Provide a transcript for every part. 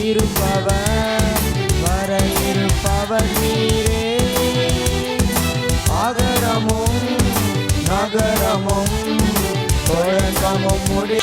இருப்பவர் வர இருப்பவர் நீரே. அகரமும் நகரமும் தொடக்கமும் முடி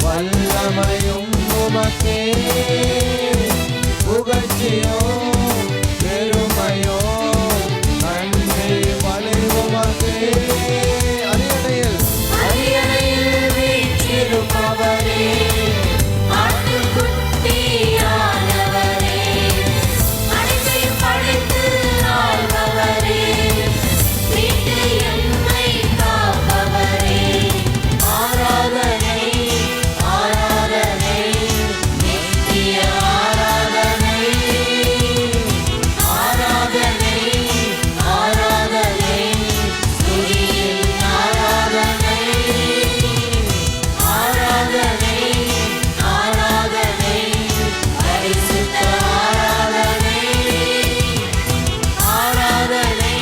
வல்லமையும் உமக்கே, புகழ்ச்சியோ பெருமையோ நன்றி மலை உமக்கே. அரியணையில் வீற்றிருப்பவரே, ஆட்டுக்குட்டியானவரே, அனைத்தையும் படைத்து ஆள்பவரே, மீட்டு எம்மை காப்பவரே, ஆராதனை ஆராதனை நித்திய ஆராதனை, ஆராதனை ஆராதனை துதியின் ஆராதனை, ஆராதனை ஆராதனை பரிசுத்த ஆராதனை, ஆராதனை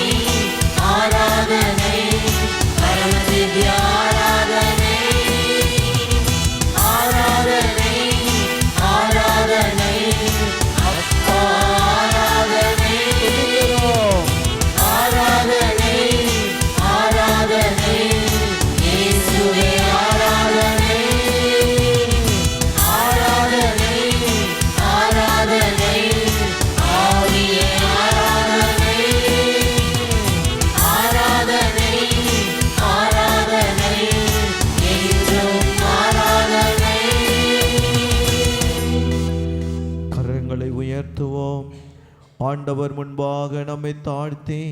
ஆராதனை பரமதிவ்ய ஆராதனை, ஆராதனை ஆராதனை அப்பா ஆராதனை, ஆராதனை ஆராதனை இயேசுவே ஆராதனை, ஆராதனை ஆராதனை ஆவியே ஆராதனை, ஆராதனை ஆராதனை என்றும் ஆராதனை. கரங்களை உயர்த்துவோம். ஆண்டவர் முன்பாக நம்மை தாழ்த்தி,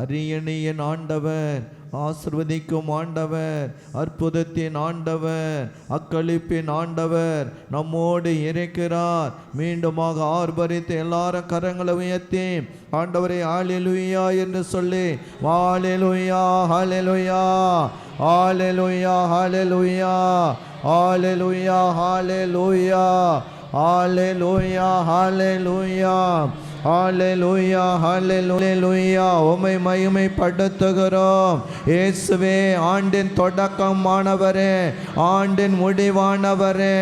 அரியணையின் ஆண்டவர், ஆசிர்வதிக்கும் ஆண்டவர், அற்புதத்தின் ஆண்டவர், அக்களிப்பின் ஆண்டவர் நம்மோடு இருக்கிறார். மீண்டுமாக ஆர்ப்பரித்து எல்லாரும் கரங்களை உயர்த்தி ஆண்டவரை ஹல்லேலூயா என்று சொல்லி, ஹல்லேலூயா ஹல்லேலூயா ஹல்லேலூயா ஹல்லேலூயா ஹல்லேலூயா ஹல்லேலூயா ஹல்லேலூயா ஹல்லேலூயா ஹல்லேலூயா ஹல்லேலூயா. உம்மை மகிமைப்படுத்துகிறோம் இயேசுவே. ஆண்டின் தொடக்கமானவரே, ஆண்டின் முடிவானவரே,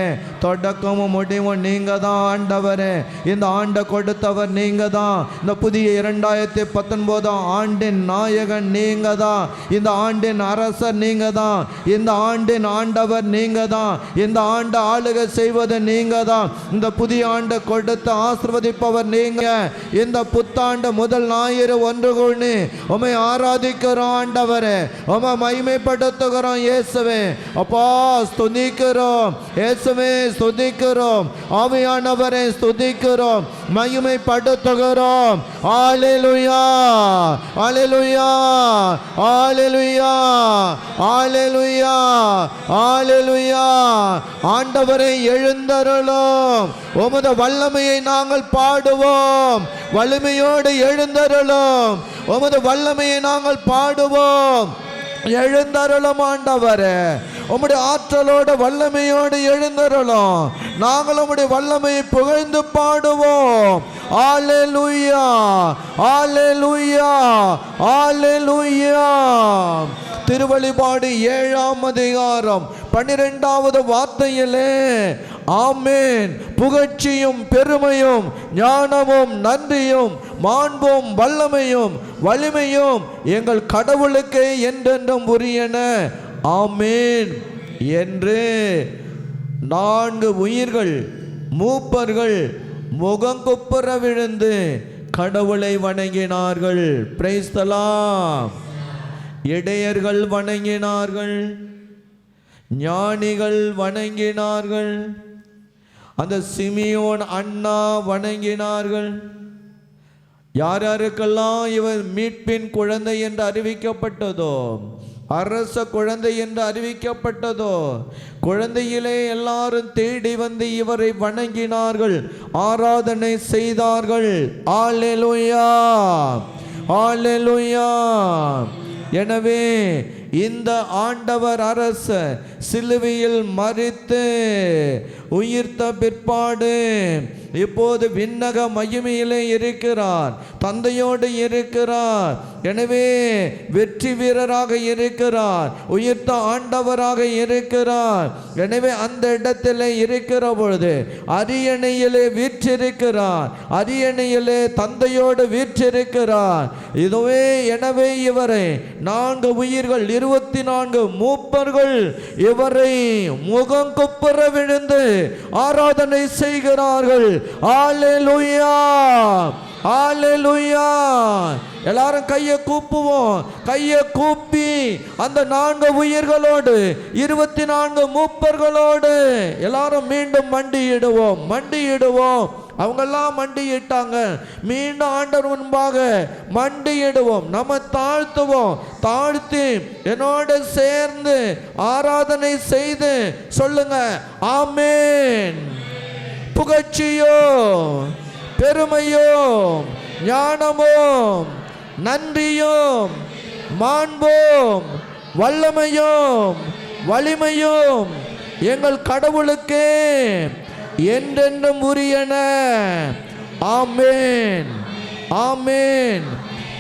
தொடக்கமும் முடிவும் நீங்க தான் ஆண்டவரே. இந்த ஆண்டை கொடுத்தவர் நீங்க தான். இந்த புதிய 2019 ஆண்டின் நாயகன் நீங்க தான். இந்த ஆண்டின் அரசர் நீங்க தான். இந்த ஆண்டின் ஆண்டவர் நீங்க தான். இந்த ஆண்டை ஆளுகை செய்வது நீங்க தான். இந்த புதிய ஆண்டை கொடுத்து ஆசீர்வதிப்பவர் நீங்க. இந்த புத்தாண்டு முதல் ஞாயிறு ஒன்று கூடி உம்மை ஆராதிக்கிறோம் ஆண்டவரே. உம்மை மகிமைப்படுத்துகிறோம் இயேசுவே. அப்பா ஸ்துதிக்கிறோம் இயேசுவே, ஸ்துதிக்கிறோம் ஆவியானவரை, ஸ்துதிக்கிறோம் மகிமைப்படுத்துகிறோம். ஹல்லேலூயா ஹல்லேலூயா ஹல்லேலூயா ஹல்லேலூயா ஹல்லேலூயா. ஆண்டவரை எழுந்தருளும், உமது வல்லமையை நாங்கள் பாடுவோம். வலிமையோடு எழுந்தருளும், உமது வல்லமையை நாங்கள் பாடுவோம். எழுந்தருளும் ஆண்டவரே, உம்முடைய ஆற்றலோடு வல்லமையோடு எழுந்தருளும். நாங்கள் உம்முடைய வல்லமையை புகழ்ந்து பாடுவோம். ஹல்லேலூயா ஹல்லேலூயா ஹல்லேலூயா. திருவெளிப்பாடு 7ஆம் அதிகாரம் 12வது வார்த்தையிலே ஆமென், புகழ்ச்சியும் பெருமையும் ஞானமும் நன்றியும் மாண்பும் வல்லமையும் வலிமையும் எங்கள் கடவுளுக்கே என்றென்றும் உரியன ஆமென் என்று 4 உயிர்கள் மூப்பர்கள் முகங்குப்புற விழுந்து கடவுளை வணங்கினார்கள். Praise the Lord. இடையர்கள் வணங்கினார்கள், ஞானிகள் வணங்கினார்கள், அந்த சிமியோன் அண்ணா வணங்கினார்கள், யார் யாருக்கெல்லாம் இவர் மீட்பின் குழந்தை என்று அறிவிக்கப்பட்டதோ, அரச குழந்தை என்று அறிவிக்கப்பட்டதோ, குழந்தையிலே எல்லாரும் தேடி வந்து இவரை வணங்கினார்கள், ஆராதனை செய்தார்கள். அல்லேலூயா, அல்லேலூயா. எனவே இந்த ஆண்டவர் அரசர் சிலுவையில் மரித்து உயிர்த்த பிற்பாடு இப்போது விண்ணக மகிமையிலே இருக்கிறார், தந்தையோடு இருக்கிறார். எனவே வெற்றி வீரராக இருக்கிறார், உயிர்த்த ஆண்டவராக இருக்கிறார். எனவே அந்த இடத்திலே இருக்கிற பொழுது அரியணையிலே வீற்றிருக்கிறார், அரியணையிலே தந்தையோடு வீற்றிருக்கிறார். இதுவே எனவே இவரை 4 உயிர்கள் 24 மூப்பர்கள் இவரை முகம் குப்புற விழுந்து ஆராதனை செய்கிறார்கள். அல்லேலூயா, அல்லேலூயா. எல்லாரும் கையை கூப்புவோம். கையை கூப்பி அந்த 4 உயிர்களோடு 24 மூப்பர்களோடு எல்லாரும் மீண்டும் மண்டியிடுவோம், மண்டியிடுவோம். அவங்கெல்லாம் மண்டியிட்டாங்க, மீண்டும் ஆண்டவர் முன்பாக மண்டியிடுவோம். நம்ம தாழ்த்துவோம். தாழ்த்தி என்னோடு சேர்ந்து ஆராதனை செய்து சொல்லுங்க, ஆமென். புகழ்ச்சியோ, பெருமையோ, ஞானமும், நன்றியும், மாண்பும், வல்லமையும், வலிமையும் எங்கள் கடவுளுக்கே என்றென்றும் உரியன. ஆமென், ஆமென்.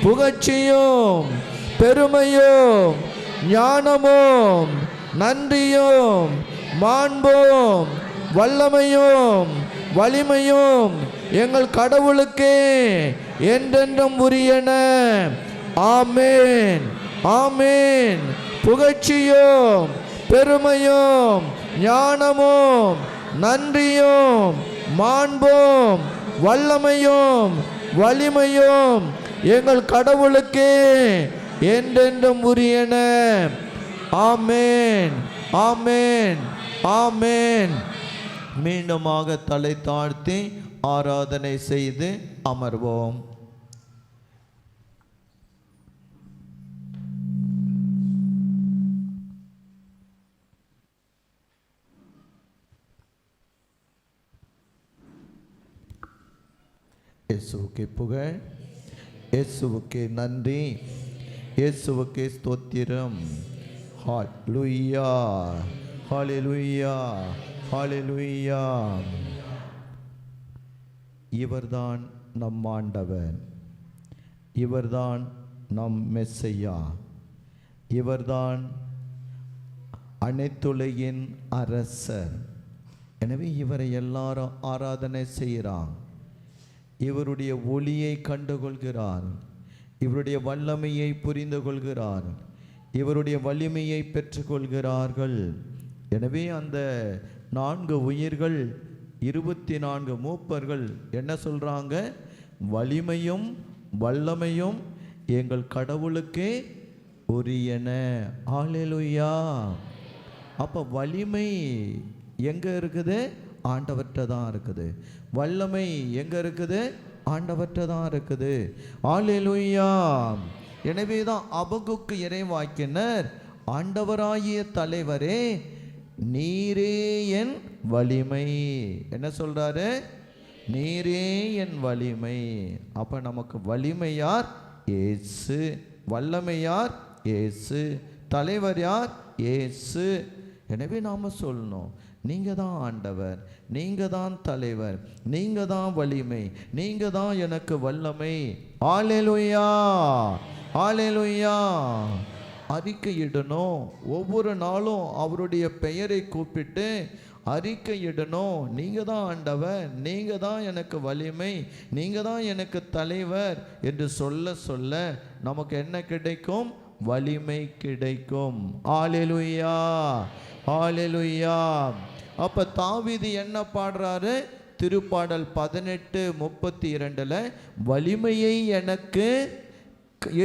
புகழ்ச்சியும், பெருமையும், ஞானமும், நன்றியும், மாண்பும், வல்லமையும், வலிமையும் எங்கள் கடவுளுக்கே என்றென்றும் உரியன. ஆமென், ஆமென். புகழ்ச்சியும், பெருமையும், ஞானமும், நன்றியும், மாண்பும், வல்லமையும், வலிமையும் எங்கள் கடவுளுக்கே என்றென்றும் உரியன. ஆமென், ஆமென், ஆமென். மீண்டுமாக தலை தாழ்த்தி ஆராதனை செய்து அமர்வோம். இயேசுவுக்கே புகழ், இயேசுவுக்கே நன்றி, இயேசுவுக்கே ஸ்தோத்திரம். ஹல்லேலூயா, ஹல்லேலூயா, ஹல்லேலூயா. இவர்தான் நம் ஆண்டவர், இவர்தான் நம் மெஸ்ஸையா, இவர்தான் அனைத்துலகின் அரசர். எனவே இவரை எல்லாரும் ஆராதனை செய்கிறான். இவருடைய ஒளியை கண்டுகொள்கிறார், இவருடைய வல்லமையை புரிந்து கொள்கிறார், இவருடைய வலிமையை பெற்றுக்கொள்கிறார்கள். எனவே அந்த 4 உயிர்கள் 24 மூப்பர்கள் என்ன சொல்றாங்க? வலிமையும் வல்லமையும் எங்கள் கடவுளுக்கே உரியன. அல்லேலூயா. அப்போ வலிமை எங்க இருக்குது? ஆண்டவர்கிட்ட தான் இருக்குது. வல்லமை எங்க இருக்குது? ஆண்டவர்கிட்ட தான் இருக்குது. அல்லேலூயா. எனவே தான் அபகுக்கு இறைவாக்கினர், ஆண்டவராகிய தலைவரே நீரே என் வலிமை. என்ன சொல்றாரு? நீரே என் வலிமை. அப்ப நமக்கு வலிமை யார்? இயேசு. வல்லமை யார்? இயேசு. தலைவர் யார்? இயேசு. எனவே நாம சொல்லணும், நீங்க தான் ஆண்டவர், நீங்க தான் தலைவர், நீங்க தான் வலிமை, நீங்க தான் எனக்கு வல்லமை. அல்லேலூயா, அல்லேலூயா. அறிக்கையிடணும். ஒவ்வொரு நாளும் அவருடைய பெயரை கூப்பிட்டு அறிக்கையிடணும். நீங்க தான் ஆண்டவர், நீங்க தான் எனக்கு வலிமை, நீங்க தான் எனக்கு தலைவர் என்று சொல்ல சொல்ல நமக்கு என்ன கிடைக்கும்? வலிமை கிடைக்கும். அல்லேலூயா, அல்லேலூயா. அப்ப தாவீது என்ன பாடுறாரு? திருப்பாடல் 18:32 வலிமையை எனக்கு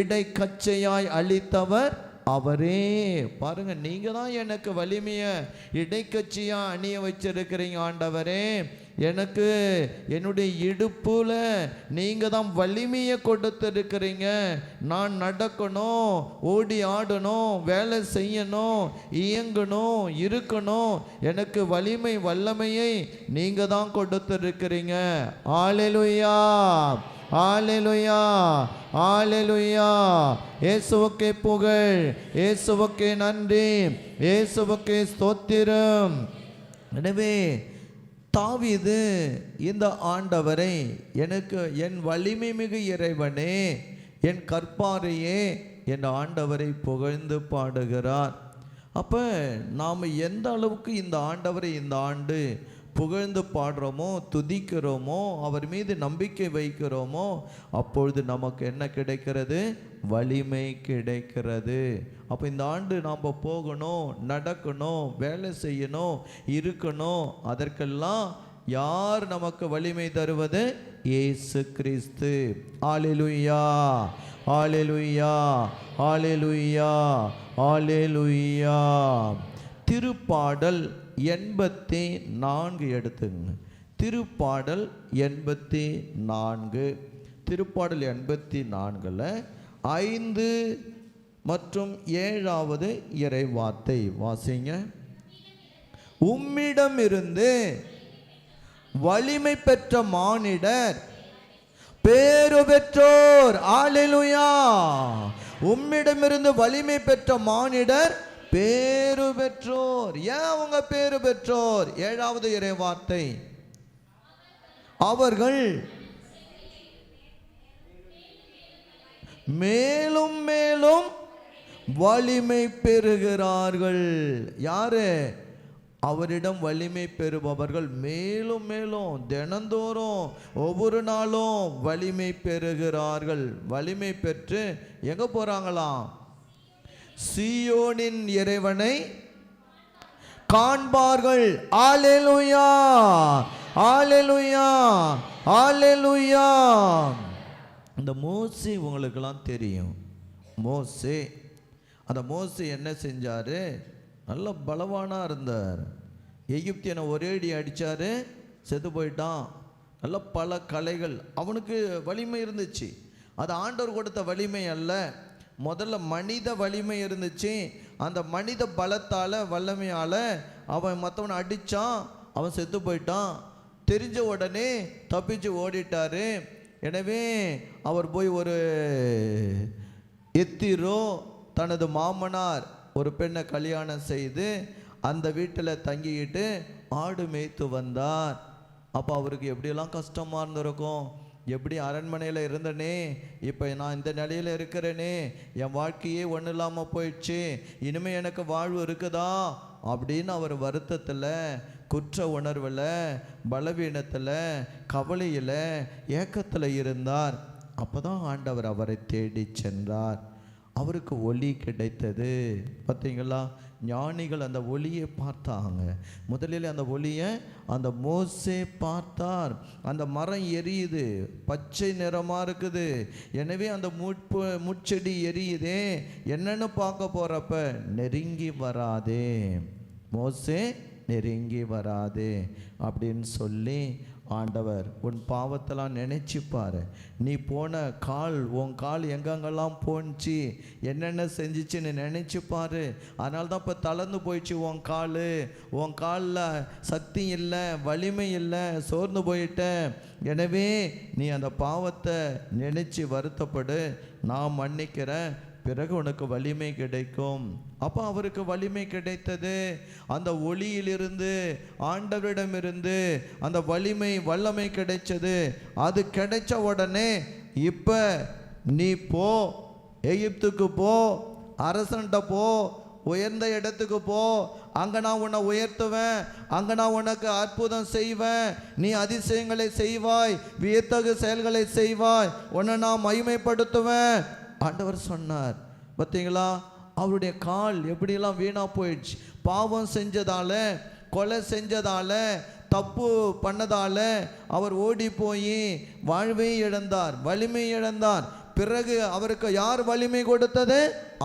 இடைக்கச்சையாய் அளித்தவர் அவரே. பாருங்க, நீங்க தான் எனக்கு வலிமையை இடைக்கட்சியா அணிய வச்சிருக்கிறீங்க ஆண்டவரே. எனக்கு என்னுடைய இடுப்புல நீங்க தான் வலிமையை கொடுத்துருக்கிறீங்க. நான் நடக்கணும், ஓடி ஆடணும், வேலை செய்யணும், இயங்கணும், இருக்கணும். எனக்கு வலிமை வல்லமையை நீங்க தான் கொடுத்துருக்கிறீங்க. ஹல்லேலூயா, ஹல்லேலூயா, ஹல்லேலூயா. இயேசுவுக்கே புகழ், இயேசுவுக்கே நன்றி, இயேசுவுக்கே ஸ்தோத்திரம். எனவே தாவீது இந்த ஆண்டவரை எனக்கு என் வலிமை மிகு இறைவனே, என் கற்பாரையே, என் ஆண்டவரை புகழ்ந்து பாடுகிறார். அப்போ நாம் எந்த அளவுக்கு இந்த ஆண்டவரை இந்த ஆண்டு புகழ்ந்து பாடுறோமோ, துதிக்கிறோமோ, அவர் மீது நம்பிக்கை வைக்கிறோமோ, அப்பொழுது நமக்கு என்ன கிடைக்கிறது? வலிமை கிடைக்கிறது. அப்போ இந்த ஆண்டு நாம் போகணும், நடக்கணும், வேலை செய்யணும், இருக்கணும். அதற்கெல்லாம் யார் நமக்கு வலிமை தருவது? இயேசு கிறிஸ்து. ஹல்லேலூயா, ஹல்லேலூயா, ஹல்லேலூயா, ஹல்லேலூயா. திருப்பாடல் 84 எடுத்துங்க. திருப்பாடல் 84, திருப்பாடல் 84 5 மற்றும் 7வது இறை வார்த்தை வாசிங்க. உம்மிடமிருந்து வலிமை பெற்ற மானிடர் பேரு பெற்றோர். ஹல்லேலூயா. உம்மிடமிருந்து வலிமை பெற்ற மானிடர் பேரு பெற்றோர். ஏன் அவங்க பேரு பெற்றோர்? 7வது இறை வார்த்தை, அவர்கள் மேலும் மேலும் வலிமை பெறுகிறார்கள். யாரு? அவரிடம் வலிமை பெறுபவர்கள் மேலும் மேலும் தினந்தோறும் ஒவ்வொரு நாளும் வலிமை பெறுகிறார்கள். வலிமை பெற்று எங்க போறாங்களாம்? சீயோனின் இறைவனை காண்பார்கள். ஹல்லேலூயா, ஹல்லேலூயா, ஹல்லேலூயா. இந்த மோசே உங்களுக்கெல்லாம் தெரியும். மோசே, அந்த மோசே என்ன செஞ்சாரு? நல்ல பலவானா இருந்தார். எகிப்தியனை ஒரே அடி அடிச்சாரு, செத்து போயிட்டான். நல்ல பல கலைகள். அவனுக்கு வலிமை இருந்துச்சு. அது ஆண்டவர் கொடுத்த வலிமை அல்ல, முதல்ல மனித வலிமை இருந்துச்சு. அந்த மனித பலத்தால், வல்லமையால் அவன் மற்றவனை அடித்தான், அவன் செத்து போயிட்டான். தெரிஞ்ச உடனே தப்பிச்சு ஓடிட்டாரு. எனவே அவர் போய் ஒரு எத்திரோ தனது மாமனார் ஒரு பெண்ணை கல்யாணம் செய்து அந்த வீட்டில் தங்கிக்கிட்டு ஆடு மேய்த்து வந்தார். அப்போ அவருக்கு எப்படியெல்லாம் கஷ்டமாக இருந்திருக்கும். எப்படி அரண்மனையில் இருந்தனே, இப்போ நான் இந்த நிலையில் இருக்கிறேனே, என் வாழ்க்கையே ஒன்றும் இல்லாமல் போயிடுச்சு, இனிமேல் எனக்கு வாழ்வு இருக்குதா அப்படின்னு அவர் வருத்தத்தில், குற்ற உணர்வில், பலவீனத்தில், கவலையில், ஏக்கத்தில் இருந்தார். அப்போ தான் ஆண்டவர் அவரை தேடி சென்றார். அவருக்கு ஒளி கிடைத்தது. பார்த்தீங்களா? ஞானிகள் அந்த ஒளியை பார்த்தாங்க. முதலில் அந்த ஒளியை அந்த மோசே பார்த்தார். அந்த மரம் எரியுது, பச்சை நிறமாக இருக்குது. எனவே அந்த முட்செடி எரியுதே, என்னன்னு பார்க்க போகிறப்ப நெருங்கி வராதே மோசே, நெருங்கி வராதே அப்படின்னு சொல்லி ஆண்டவர் உன் பாவத்தெல்லாம் நினைச்சுப்பாரு. நீ போன கால், உன் கால் எங்கெங்கெல்லாம் போணுச்சு, என்னென்ன செஞ்சிச்சுன்னு நினைச்சுப்பாரு. அதனால தான் இப்போ தளர்ந்து போயிடுச்சு உன் காலில் சக்தி இல்லை, வலிமை இல்லை, சோர்ந்து போயிட்ட. எனவே நீ அந்த பாவத்தை நினைச்சு வருத்தப்படு, நான் மன்னிக்கிறேன், பிறகு உனக்கு வலிமை கிடைக்கும். அப்போ அவருக்கு வலிமை கிடைத்தது. அந்த ஒளியிலிருந்து, ஆண்டவரிடமிருந்து அந்த வலிமை வல்லமை கிடைச்சது. அது கிடைச்ச உடனே இப்போ நீ போ, எகிப்துக்கு போ, அரசன்ட்ட போ, உயர்ந்த இடத்துக்கு போ, அங்கே நான் உன்னை உயர்த்துவேன், அங்கே நான் உனக்கு அற்புதம் செய்வேன், நீ அதிசயங்களை செய்வாய், வியத்தகு செயல்களை செய்வாய், உன்னை நான் மகிமைப்படுத்துவேன் ஆண்டவர் சொன்னார். பார்த்தீங்களா? அவருடைய கால் எப்படியெல்லாம் வீணாக போயிடுச்சு. பாவம் செஞ்சதால, கொலை செஞ்சதால, தப்பு பண்ணதால அவர் ஓடி போய் வாழ்வை இழந்தார், வலிமை இழந்தார். பிறகு அவருக்கு யார் வலிமை கொடுத்தது?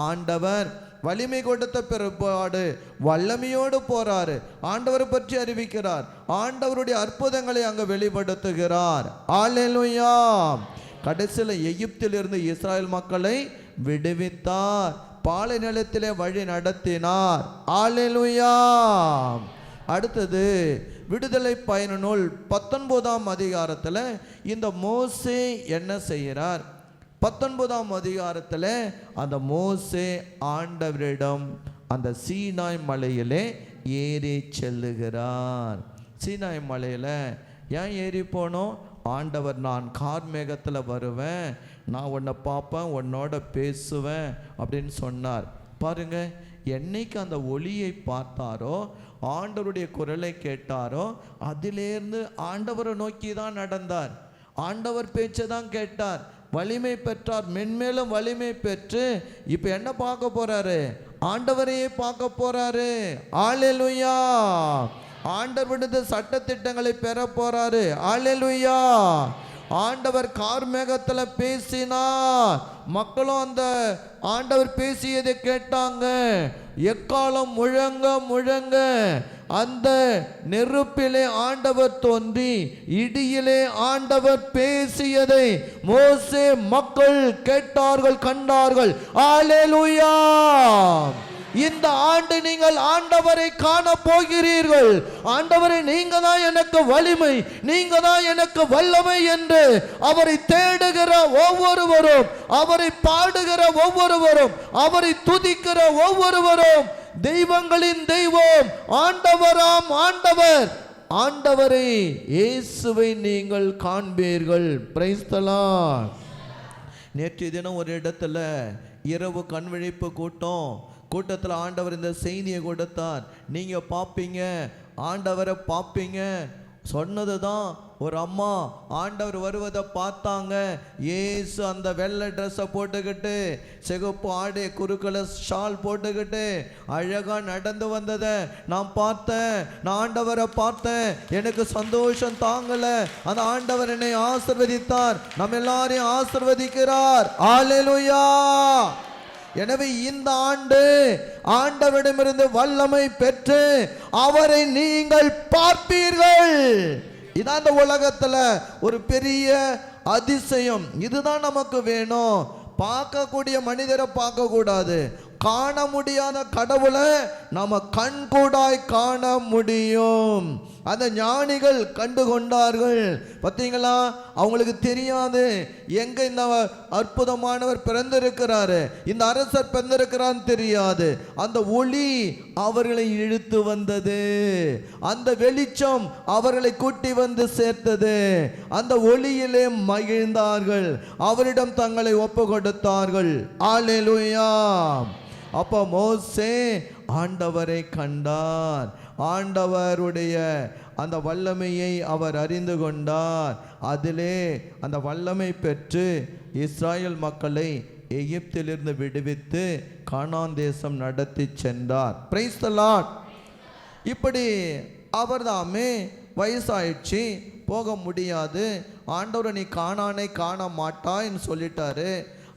ஆண்டவர். வலிமை கொடுத்த பிற்பாடு வல்லமையோடு போறாரு, ஆண்டவரை பற்றி அறிவிக்கிறார், ஆண்டவருடைய அற்புதங்களை அங்க வெளிப்படுத்துகிறார். அல்லேலூயா. கடைசியில் எகிப்திலிருந்து இஸ்ராயல் மக்களை விடுவித்தார், பாலை நிலத்திலே வழி நடத்தினார். அல்லேலூயா. அடுத்தது விடுதலை பயண நூல் 19ஆம் அதிகாரத்தில் இந்த மோசே என்ன செய்கிறார்? 19ஆம் அதிகாரத்தில் அந்த மோசே ஆண்டவரிடம் அந்த சீனாய் மலையிலே ஏறி செல்லுகிறார். சீனாய் மலையில் ஏன் ஏறி போனோம்? ஆண்டவர் நான் கார்மேகத்தில் வருவேன், நான் உன்னை பார்ப்பேன், உன்னோட பேசுவேன் அப்படின்னு சொன்னார். பாருங்க, என்னைக்கு அந்த ஒளியை பார்த்தாரோ, ஆண்டவருடைய குரலை கேட்டாரோ, அதிலேருந்து ஆண்டவரை நோக்கி தான் நடந்தார், ஆண்டவர் பேச்சை தான் கேட்டார், வலிமை பெற்றார். மென்மேலும் வலிமை பெற்று இப்போ என்ன பார்க்க போறாரு? ஆண்டவரையே பார்க்க போறாரு. அல்லேலூயா. ஆண்டவருடைய சட்ட திட்டங்களை பெற போறாரு. அல்லேலூயா. ஆண்டவர் கார்மேகத்தில் பேசினார், மக்களும் அந்த ஆண்டவர் பேசியதை கேட்டாங்க. எக்காலம் முழங்க முழங்க அந்த நெருப்பிலே ஆண்டவர் தோன்றி இடியிலே ஆண்டவர் பேசியதை மோசே மக்கள் கேட்டார்கள், கண்டார்கள். அல்லேலூயா. இந்த ஆண்டு நீங்கள் ஆண்டவரை காண போகிறீர்கள். ஆண்டவரை, நீங்க தான் எனக்கு வலிமை, நீங்க தான் எனக்கு வல்லமை என்று அவரை தேடுகிற ஒவ்வொருவரும், அவரை பாடுகிற ஒவ்வொருவரும், அவரை துதிக்கிற ஒவ்வொருவரும் தெய்வங்களின் தெய்வம், ஆண்டவராம் ஆண்டவர், ஆண்டவரை இயேசுவை நீங்கள் காண்பீர்கள். Price the Lord. நேற்றைய தினம் ஒரு இடத்துல இரவு கண்விழிப்பு கூட்டத்தில் ஆண்டவர் இந்த செய்தியை கொடுத்தார். நீங்கள் பார்ப்பீங்க, ஆண்டவரை பார்ப்பீங்க. சொன்னது தான். ஒரு அம்மா ஆண்டவர் வருவதை பார்த்தாங்க. ஏசு அந்த வெள்ளை ட்ரெஸ்ஸை போட்டுக்கிட்டு, சிகப்பு ஆடை, குறுக்களை ஷால் போட்டுக்கிட்டு அழகாக நடந்து வந்ததை நான் பார்த்தேன். நான் ஆண்டவரை பார்த்தேன், எனக்கு சந்தோஷம் தாங்கலை. அந்த ஆண்டவர் என்னை ஆசீர்வதித்தார், நம்ம எல்லாரையும் ஆசீர்வதிக்கிறார். அல்லேலூயா. எனவே இந்த ஆண்டு ஆண்டவரிடமிருந்து வல்லமை பெற்று அவரை நீங்கள் பார்ப்பீர்கள். இதான் இந்த உலகத்துல ஒரு பெரிய அதிசயம். இதுதான் நமக்கு வேணும். பார்க்கக்கூடிய மனிதரை பார்க்க கூடாது, காண முடியாத கடவுளை நம்ம கண்கூடாய் காண முடியும். அந்த ஞானிகள் கண்டு கொண்டார்கள். பார்த்தீங்களா, அவங்களுக்கு தெரியாது எங்க இந்த அற்புதமானவர் பிறந்திருக்கிறாரு, இந்த அரசர் பிறந்திருக்கிறான்னு தெரியாது. அந்த ஒளி அவர்களை இழுத்து வந்தது, அந்த வெளிச்சம் அவர்களை கூட்டி வந்து சேர்த்தது. அந்த ஒளியிலே மகிழ்ந்தார்கள், அவரிடம் தங்களை ஒப்பு கொடுத்தார்கள். அல்லேலூயா. அப்போ மோசே ஆண்டவரை கண்டார், ஆண்டவருடைய அந்த வல்லமையை அவர் அறிந்து கொண்டார். அதிலே அந்த வல்லமை பெற்று இஸ்ராயல் மக்களை எகிப்திலிருந்து விடுவித்து கானான் தேசம் நடத்தி சென்றார். Price the Lord. இப்படி அவர் தாமே வயசாயிடுச்சு, போக முடியாது, ஆண்டவரை நீ காணானை காண மாட்டான்னு சொல்லிட்டாரு.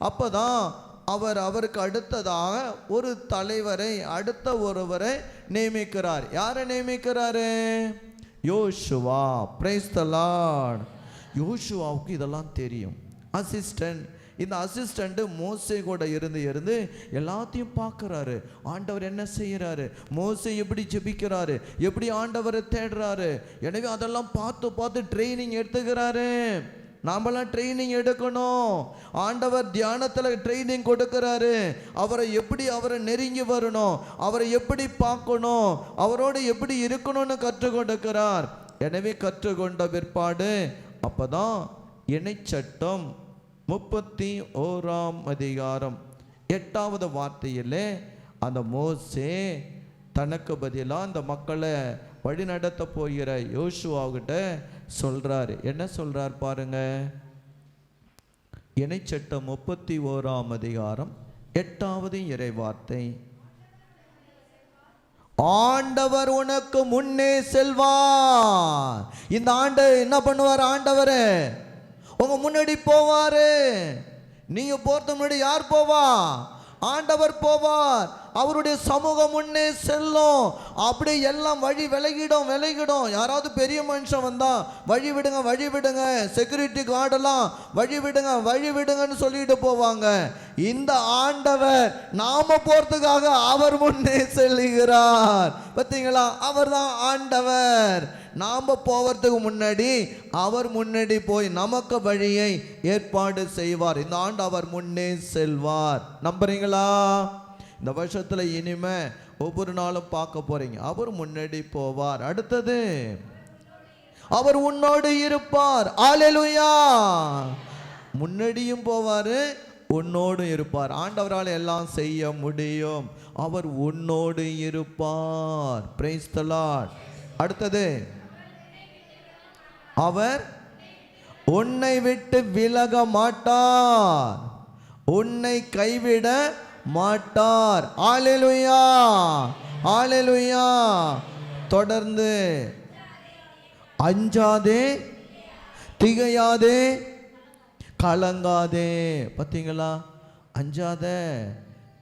அப்போதான் அவருக்கு அடுத்ததாக ஒரு தலைவரை, அடுத்த ஒருவரை நியமிக்கிறார். யாரை நியமிக்கிறாரு? யோசுவா. Price the Lord. யோசுவாவுக்கு இதெல்லாம் தெரியும். அசிஸ்டன்ட். இந்த அசிஸ்டண்ட் மோசே கூட இருந்து எல்லாத்தையும் பார்க்குறாரு. ஆண்டவர் என்ன செய்கிறாரு, மோசே எப்படி ஜெபிக்கிறாரு, எப்படி ஆண்டவரை தேடுறாரு. எனவே அதெல்லாம் பார்த்து ட்ரைனிங் எடுத்துக்கிறாரு. நாமெல்லாம் ட்ரைனிங் எடுக்கணும். ஆண்டவர் தியானத்தில் ட்ரைனிங் கொடுக்கிறாரு. அவரை நெருங்கி வரணும், அவரை எப்படி பார்க்கணும், அவரோடு எப்படி இருக்கணும்னு கற்றுக் கொடுக்கிறார். எனவே கற்றுக்கொண்ட பிற்பாடு அப்போதான் இணைச்சட்டம் 31ஆம் அதிகாரம் 8வது வார்த்தையிலே அந்த மோசே தனக்கு பதிலாக அந்த மக்களை வழி நடத்த போகிற யோசுவாகிட்ட சொல்றாரு. என்ன சொல்றார் பாருங்க. இணைச்சட்டம் 31ஆம் அதிகாரம் 8வது இறை வார்த்தை. ஆண்டவர் உனக்கு முன்னே செல்வார். இந்த ஆண்டு என்ன பண்ணுவார்? ஆண்டவர் உங்க முன்னாடி போவாரு. நீங்க போறது முன்னாடி யார் போவா? ஆண்டவர் போவார், அவருடைய சமூகம் முன்னே செல்லும். அப்படி எல்லாம் வழி விலகிடும். யாராவது பெரிய மனுஷன் வந்தா வழி விடுங்க, செக்யூரிட்டி கார்டெல்லாம் வழி விடுங்கன்னு சொல்லிட்டு போவாங்க. இந்த ஆண்டவர் நாம போறதுக்காக அவர் முன்னே செல்லுகிறார். பார்த்தீங்களா? அவர் தான் ஆண்டவர். நாம போவதுக்கு முன்னாடி அவர் முன்னாடி போய் நமக்கு வழியை ஏற்பாடு செய்வார். இந்த ஆண்டு அவர் முன்னே செல்வார். நம்புறீங்களா? இந்த வருஷத்துல இனிமே ஒவ்வொரு நாளும் பார்க்க போறீங்க, அவர் முன்னாடி போவார். அடுத்தது, அவர் உன்னோடு இருப்பார். அல்லேலூயா! முன்னாடியும் போவாரு, உன்னோடு இருப்பார். ஆண்டவரால் எல்லாம் செய்ய முடியும். அவர் உன்னோடு இருப்பார். Price the Lord. அடுத்தது, அவர் உன்னை விட்டு விலக மாட்டார், உன்னை கைவிட மாட்டார். அல்லேலூயா! அல்லேலூயா! தொடர்ந்து, அஞ்சாதே, திகையாதே, கலங்காதே. பார்த்தீங்களா? அஞ்சாத,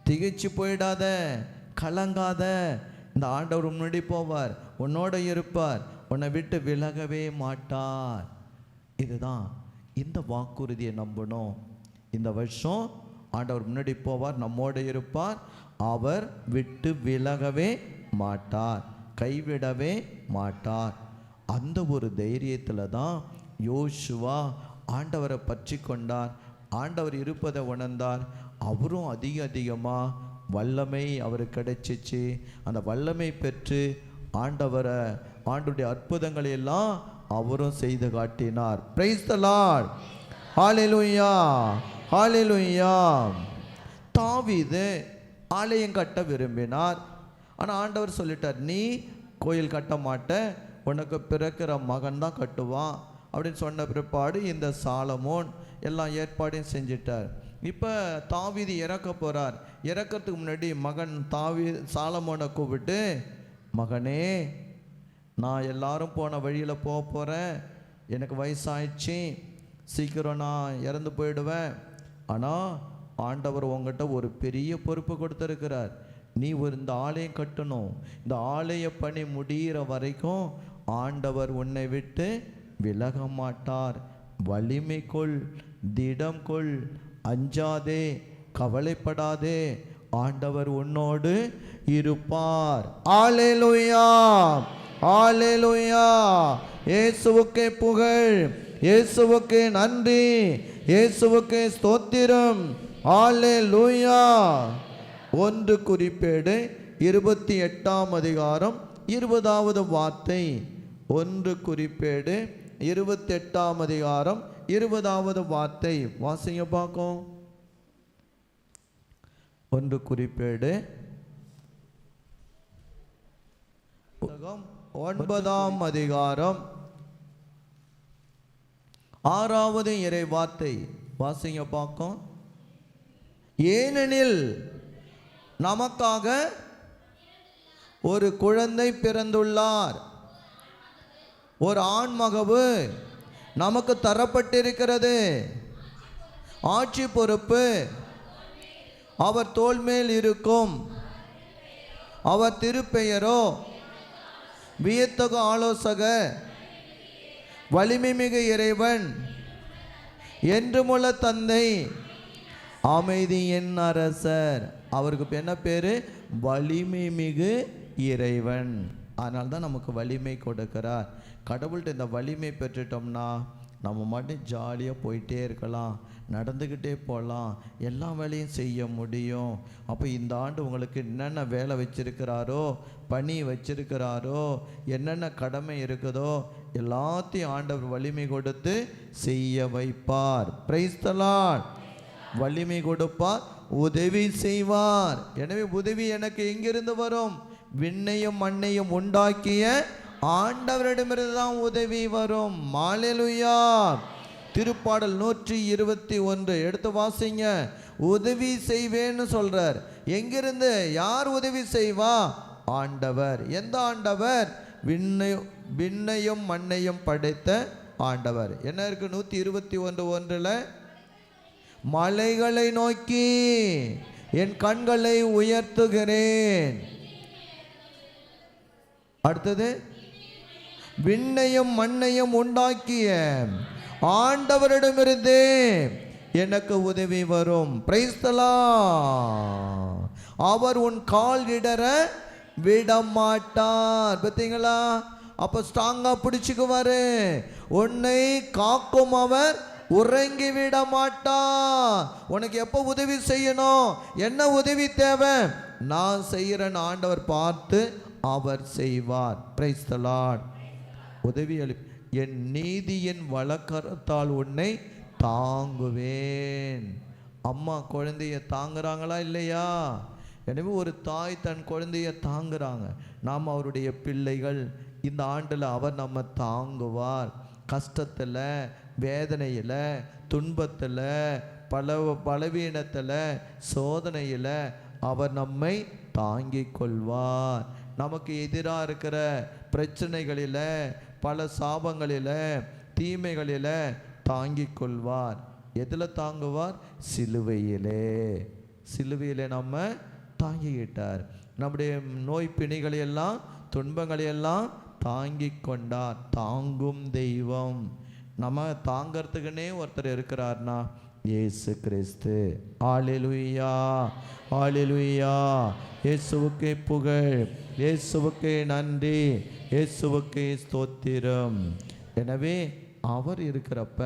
திகைச்சு போயிடாத, கலங்காத. இந்த ஆண்டவர் முன்னாடி போவார், உன்னோட இருப்பார், உன்னை விட்டு விலகவே மாட்டார். இதுதான், இந்த வாக்குறுதியை நம்பணும். இந்த வருஷம் ஆண்டவர் முன்னாடி போவார், நம்மோடு இருப்பார், அவர் விட்டு விலகவே மாட்டார், கைவிடவே மாட்டார். அந்த ஒரு தைரியத்தில் தான் யோசுவா ஆண்டவரை பற்றி கொண்டார். ஆண்டவர் இருப்பதை உணர்ந்தார். அவரும் அதிகமாக வல்லமை அவருக்கு கிடைச்சிச்சு. அந்த வல்லமை பெற்று ஆண்டவருடைய அற்புதங்களை எல்லாம் அவரும் செய்து காட்டினார். Praise the Lord. ஹல்லேலூயா! ஹல்லேலூயா! தாவீது ஆலயம் கட்ட விரும்பினார். ஆனால் ஆண்டவர் சொல்லிட்டார், நீ கோயில் கட்ட மாட்ட, உனக்கு பிறக்கிற மகன் தான் கட்டுவான் அப்படின்னு சொன்ன பிற்பாடு இந்த சாலமோன் எல்லாம் ஏற்பாடையும் செஞ்சிட்டார். இப்போ தாவீது இறக்க போகிறார். இறக்கிறதுக்கு முன்னாடி மகன் சாலமோனை கூப்பிட்டு, மகனே, நான் எல்லாரும் போன வழியில் போக போகிறேன், எனக்கு வயசாயிடுச்சு, சீக்கிரம் நான் இறந்து போயிடுவேன். ஆனால் ஆண்டவர் உங்ககிட்ட ஒரு பெரிய பொறுப்பு கொடுத்துருக்கிறார். நீ இந்த ஆலயம் கட்டணும். இந்த ஆலய பணி முடிகிற வரைக்கும் ஆண்டவர் உன்னை விட்டு விலக மாட்டார். வலிமை கொள், திடம் கொள், அஞ்சாதே, கவலைப்படாதே, ஆண்டவர் உன்னோடு இருப்பார். அல்லேலூயா! அல்லேலூயா! இயேசுவுக்கே புகழ், இயேசுவுக்கே நன்றி, இயேசுவுக்கே ஸ்தோத்திரம். அல்லேலூயா! 1 குறிப்பேடு 28ஆம் அதிகாரம் 20வது வார்த்தை. 1 குறிப்பேடு 28ஆம் அதிகாரம் 20வது வார்த்தை. வாசிங்க பார்க்கும். 1 குறிப்பேடு 9ஆம் அதிகாரம் 6வது இறை வார்த்தை. வாசிங்க பார்க்கும். ஏனெனில் நமக்காக ஒரு குழந்தை பிறந்துள்ளார், ஒரு ஆண்மகவு நமக்கு தரப்பட்டிருக்கிறது, ஆட்சி பொறுப்பு அவர் தோள் மேல் இருக்கும், அவர் திருப்பெயரோ வியத்தகு ஆலோசகர், வலிமை மிகு இறைவன், என்றுமுள்ள தந்தை, அமைதியின் அரசர். அவருக்கு என்ன பேரு? வலிமை மிகு இறைவன். அதனால தான் நமக்கு வலிமை கொடுக்கிறார். கடவுள்கிட்ட இந்த வலிமை பெற்றுட்டோம்னா நம்ம மட்டும் ஜாலியாக போயிட்டே இருக்கலாம், நடந்துக்கிட்டே போகலாம், எல்லா வேலையும் செய்ய முடியும். அப்போ இந்த ஆண்டு உங்களுக்கு என்னென்ன வேலை வச்சிருக்கிறாரோ, பணி வச்சிருக்கிறாரோ, என்னென்ன கடமை இருக்குதோ எல்லாத்தையும் ஆண்டவர் வலிமை கொடுத்து செய்ய வைப்பார். Price the Lord. வலிமை கொடுப்பார், உதவி செய்வார். எனவே உதவி எனக்கு எங்கிருந்து வரும்? விண்ணையும் மண்ணையும் உண்டாக்கிய ஆண்டவரிடமிருந்து தான் உதவி வரும். அல்லேலூயா! திருப்பாடல் 121 எடுத்து வாசிங்க. உதவி செய்வேன்னு சொல்றார். எங்கிருந்து? யார் உதவி செய்வா? ஆண்டவர். எந்த ஆண்டவர்? விண்ணையும் மண்ணையும் படைத்த ஆண்டவர். என்ன இருக்கு? 121:1 மலைகளை நோக்கி என் கண்களை உயர்த்துகிறேன். அடுத்தது, விண்ணையும் மண்ணையும் உண்டாக்கிய ஆண்டவரிடமிருந்தே எனக்கு உதவி வரும். Price the Lord. அவர் உன் கால் இடற விட மாட்டார். பார்த்தீங்களா? அப்ப ஸ்ட்ராங்கா பிடிச்சுக்குவாரு. உன்னை காக்கும் அவர் உறங்கி விட மாட்டார். உனக்கு எப்போ உதவி செய்யணும், என்ன உதவி தேவை, நான் செய்கிறேன் ஆண்டவர் பார்த்து அவர் செய்வார். Price the Lord. உதவி என் நீதியின் வலக்கரத்தால் உன்னை தாங்குவேன். அம்மா குழந்தைய தாங்குறாங்களா இல்லையா? எனவே ஒரு தாய் தன் குழந்தைய தாங்குறாங்க. நாம் அவருடைய பிள்ளைகள். இந்த ஆண்டில் அவர் நம்ம தாங்குவார். கஷ்டத்தில், வேதனையில், துன்பத்தில், பலவீனத்தில், சோதனையில் அவர் நம்மை தாங்கிக் கொள்வார். நமக்கு எதிராக இருக்கிற பிரச்சனைகளில், பல சாபங்களில், தீமைகளில் தாங்கிக் கொள்வார். எதில் தாங்குவார்? சிலுவையிலே. சிலுவையிலே நம்ம தாங்கிக்கிட்டார். நம்முடைய நோய் பிணிகளையெல்லாம், துன்பங்களையெல்லாம் தாங்கிக் கொண்டார். தாங்கும் தெய்வம். நம்ம தாங்கிறதுக்குன்னே ஒருத்தர் இருக்கிறார்னா இயேசு கிறிஸ்து. ஹல்லேலூயா, ஹல்லேலூயா. இயேசுவுக்கே புகழ், இயேசுவுக்கே நன்றி, இயேசுவுக்கே ஸ்தோத்திரம். எனவே அவர் இருக்கிறப்ப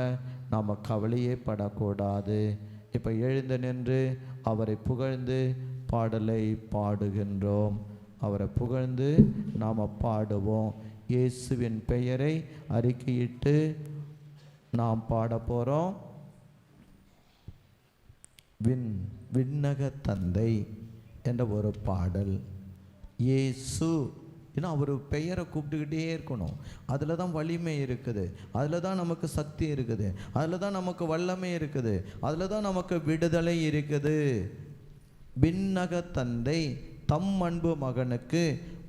நாம் கவலையே படக்கூடாது. இப்போ எழுந்து நின்று அவரை புகழ்ந்து பாடலை பாடுகின்றோம். அவரை புகழ்ந்து நாம் பாடுவோம். இயேசுவின் பெயரை அறிக்கையிட்டு நாம் பாட போகிறோம். விண்ணக தந்தை என்ற ஒரு பாடல். இயேசு, ஏன்னா அவர் பெயரை கூப்பிட்டுக்கிட்டே இருக்கணும். அதில் தான் வலிமை இருக்குது, அதில் தான் நமக்கு சக்தி இருக்குது, அதில் தான் நமக்கு வல்லமை இருக்குது, அதில் தான் நமக்கு விடுதலை இருக்குது. விண்ணக தந்தை தம் அன்பு மகனுக்கு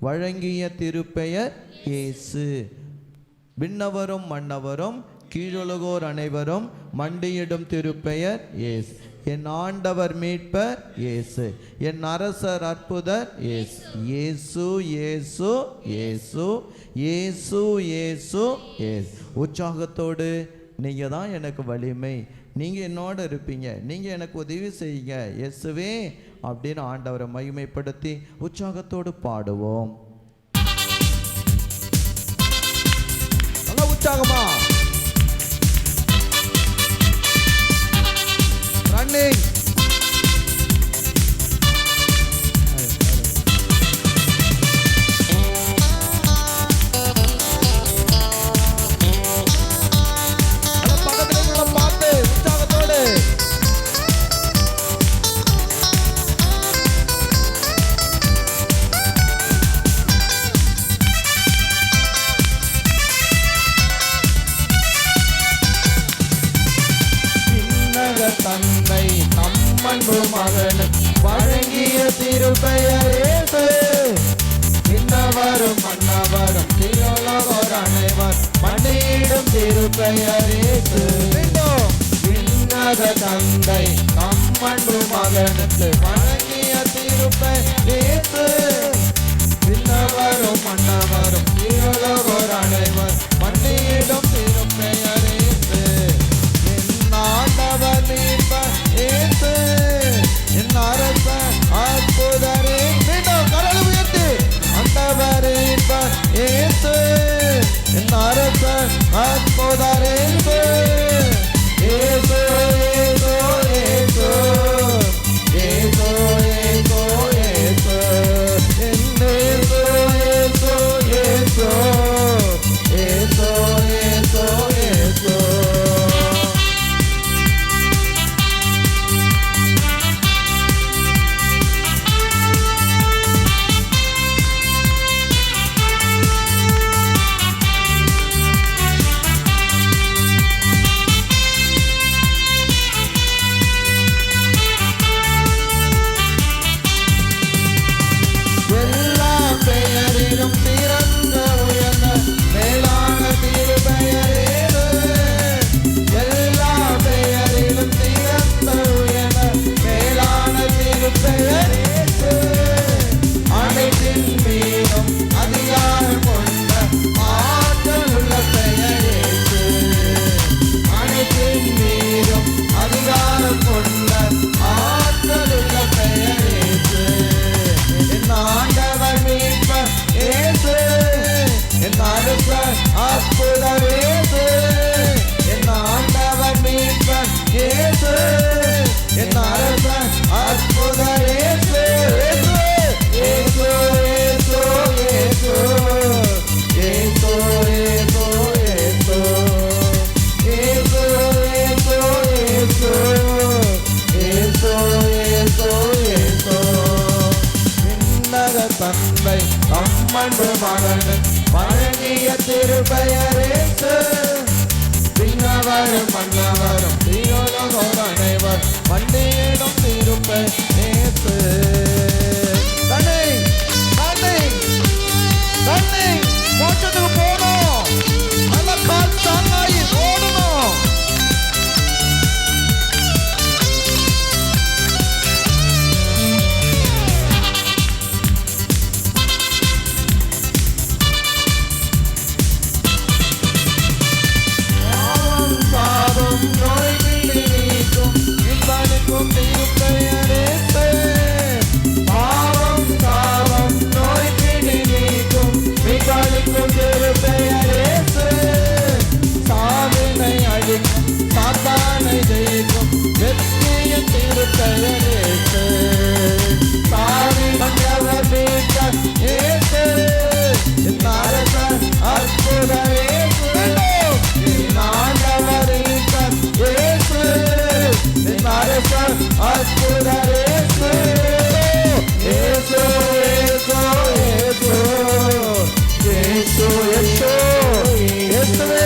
வழங்கிய திருப்பெயர் இயேசு. விண்ணவரும் மன்னவரும் கீழுலகோர் அனைவரும் மண்டியிடும் திருப்பெயர் இயேசு. என் ஆண்டவர் மீட்பர் இயேசு, என் அரசர் அற்புதர் இயேசு. இயேசு இயேசு இயேசு இயேசு இயேசு இயேசு. உற்சாகத்தோடு நீங்கள் தான் எனக்கு வலிமை, நீங்கள் என்னோட இருப்பீங்க, நீங்கள் எனக்கு உதவி செய்யுங்க இயேசுவே அப்படின்னு ஆண்டவரை மகிமைப்படுத்தி உற்சாகத்தோடு பாடுவோம். நல்லா உற்சாகமா ரன்னிங். பக்கத்துல பார்த்து உற்சாகத்தோடு தந்தை நம்மன்பு மகனுக்கு வழங்கிய திருப்பெயர் இயேசு. இன்னவரும் மன்னவரும் கீழுலகோர் அனைவர் மண்டியிடும் திருப்பெயர் இயேசு. விண்ணக தந்தை நம்மன்பு மகனுக்கு வழங்கிய திருப்பெயர் இயேசு. இன்னவரும் மன்னவரும் கீழுலகோர் அனைவர் மண்டியிடும் திருப்பெயர் இயேசு. ஆண்டவர் மீட்பர் இயேசு, என் அரசர் அற்புதரே. மீண்டும் கரங்களை உயர்த்தி, ஆண்டவர் மீட்பர் இயேசு, என் அரசர் அற்புதரே. இயேசு இயேசு இயேசு இயேசு அன்பு மகன் வழங்கிய திருப்பெயரேசு. விண்ணவரும் மன்னவரும் தீயோலகோர் அனைவர் வண்டியிடும் திருப்பெயரேசு. மோட்சத்துக்கு போகணும், நல்ல கால் தாங்காயி ஓடணும். பாவம் நோய் நீக்கும் இன்பனுக்கும் திருப்பெயரேசு. பாவம் சாபம் நோய் நீக்கும் இன்பனுக்கும் திருப்பெயரேசு. சாவினை அழிக்கும் சாத்தானை ஜெயிக்கும் வெற்றியின் திருப்பெயரேசு. சாவி மன்னவர் மீட்பர் இயேசு. என் அரசர் அற்புதர் இயேசு. ஆண்டவர் மீட்பர் இயேசு. என் அரசர் அற்புதர் இயேசு. இயேசு இயேசு இயேசு இயேசு இயேசு இயேசுவே.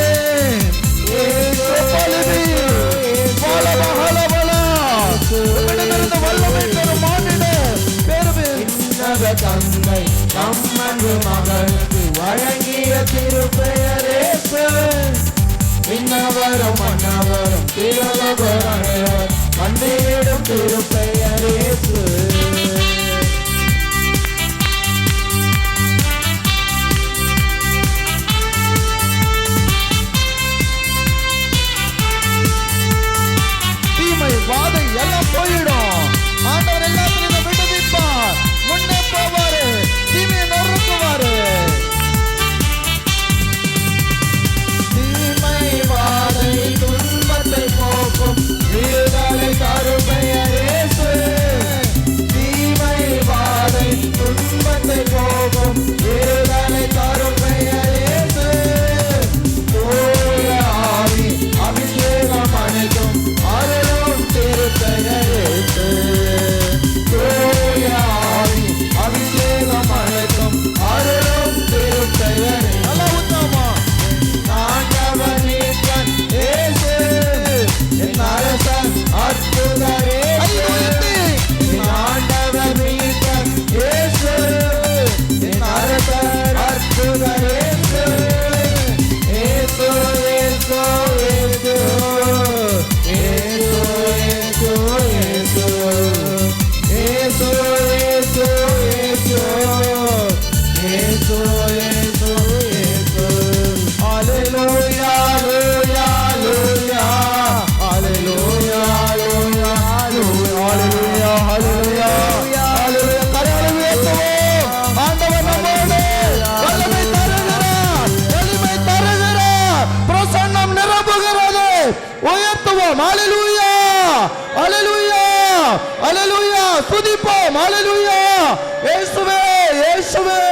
இயேசு பலிபி பல பல பல உம்மிடமிருந்து வல்லமை பெறும் மானிட பெருமை. இன்னத தந்தை தம்மன்பு மகனுக்கு வழங்கிய திருப்பெயரேசு. விண்ணவரும் மன்னவரும் தீயோலகோர் அனைவர் வண்டியிடும் திருப்பெயரேசு. தீமை வாதை எல்லாம் போயிடும். ஆண்டவர் எல்லாத்திலும் விடுவிப்பார். முன்னே போவாரு, தீமையை நொறுக்குவாரு. தீமை வாதை துன்பத்தை போக்கும் விடுதலை தரும் பெயரேசு. தீமை வாதை துன்பத்தை போக்கும் விடுதலை தரும் பெயரேசு. தூய ஆவி அபிஷேகம் அனைத்தும் அருளும் திருப்பெயரேசு. தூய ஆவி அபிஷேகம் அனைத்தும் அருளும் திருப்பெயரேசு. நல்லா உத்தமா ஆண்டவர் மீட்பர் இயேசு. என் அரசர் அற்புதர் இயேசு. என் ஆண்டவர் மீட்பர் இயேசு. என் அரசர் அற்புதர் இயேசு. இயேசு இயேசு இயேசு இயேசு இயேசு இயேசு இயேசு இயேசு இயேசு இயேசு இயேசு. Hallelujah, hallelujah, hallelujah, hallelujah, hallelujah, hallelujah, hallelujah. கரங்களை உயர்த்துவோம். ஆண்டவர் நம்மோடு வல்லமை தருகிறார், வலிமை தருகிறார், பிரசன்னம் நிரப்புகிறது. உயர்த்துவோம். ஹalleluya, ஹalleluya, ஹalleluya. துதிப்போம். ஹalleluya. இயேசுவே, இயேசுவே,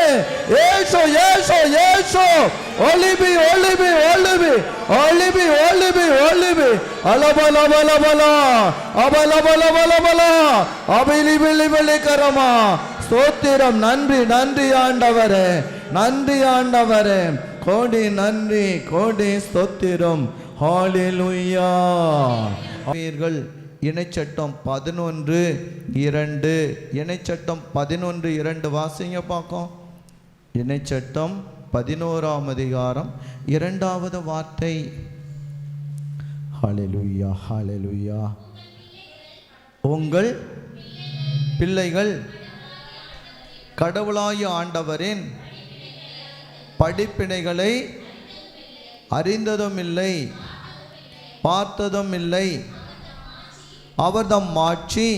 இயேசு, இயேசு, இயேசு. ஒலிபி ஒலிபி ஒலிபி ஒலிபி ஒலிபி ஒலிபி அலபல பல பல அபல பல பல பல அபிலி பிலி பிலி கரமா. ஸ்தோத்திரம். நன்றி நன்றி ஆண்டவரே, நன்றி ஆண்டவரே. கோடி நன்றி, கோடி ஸ்தோத்திரம். ஹalleluya. இணைச்சட்டம் 11:2 இணைச்சட்டம் 11:2 வாசிங்க பார்க்கும். இணைச்சட்டம் 11ஆம் அதிகாரம் 2வது வார்த்தை. ஹalleluya, ஹalleluya. உங்கள் பிள்ளைகள் கடவுளாகிய ஆண்டவரின் படிப்பினைகளை அறிந்ததும் இல்லை, பார்த்ததும் இல்லை. அவர் தம் மாட்சி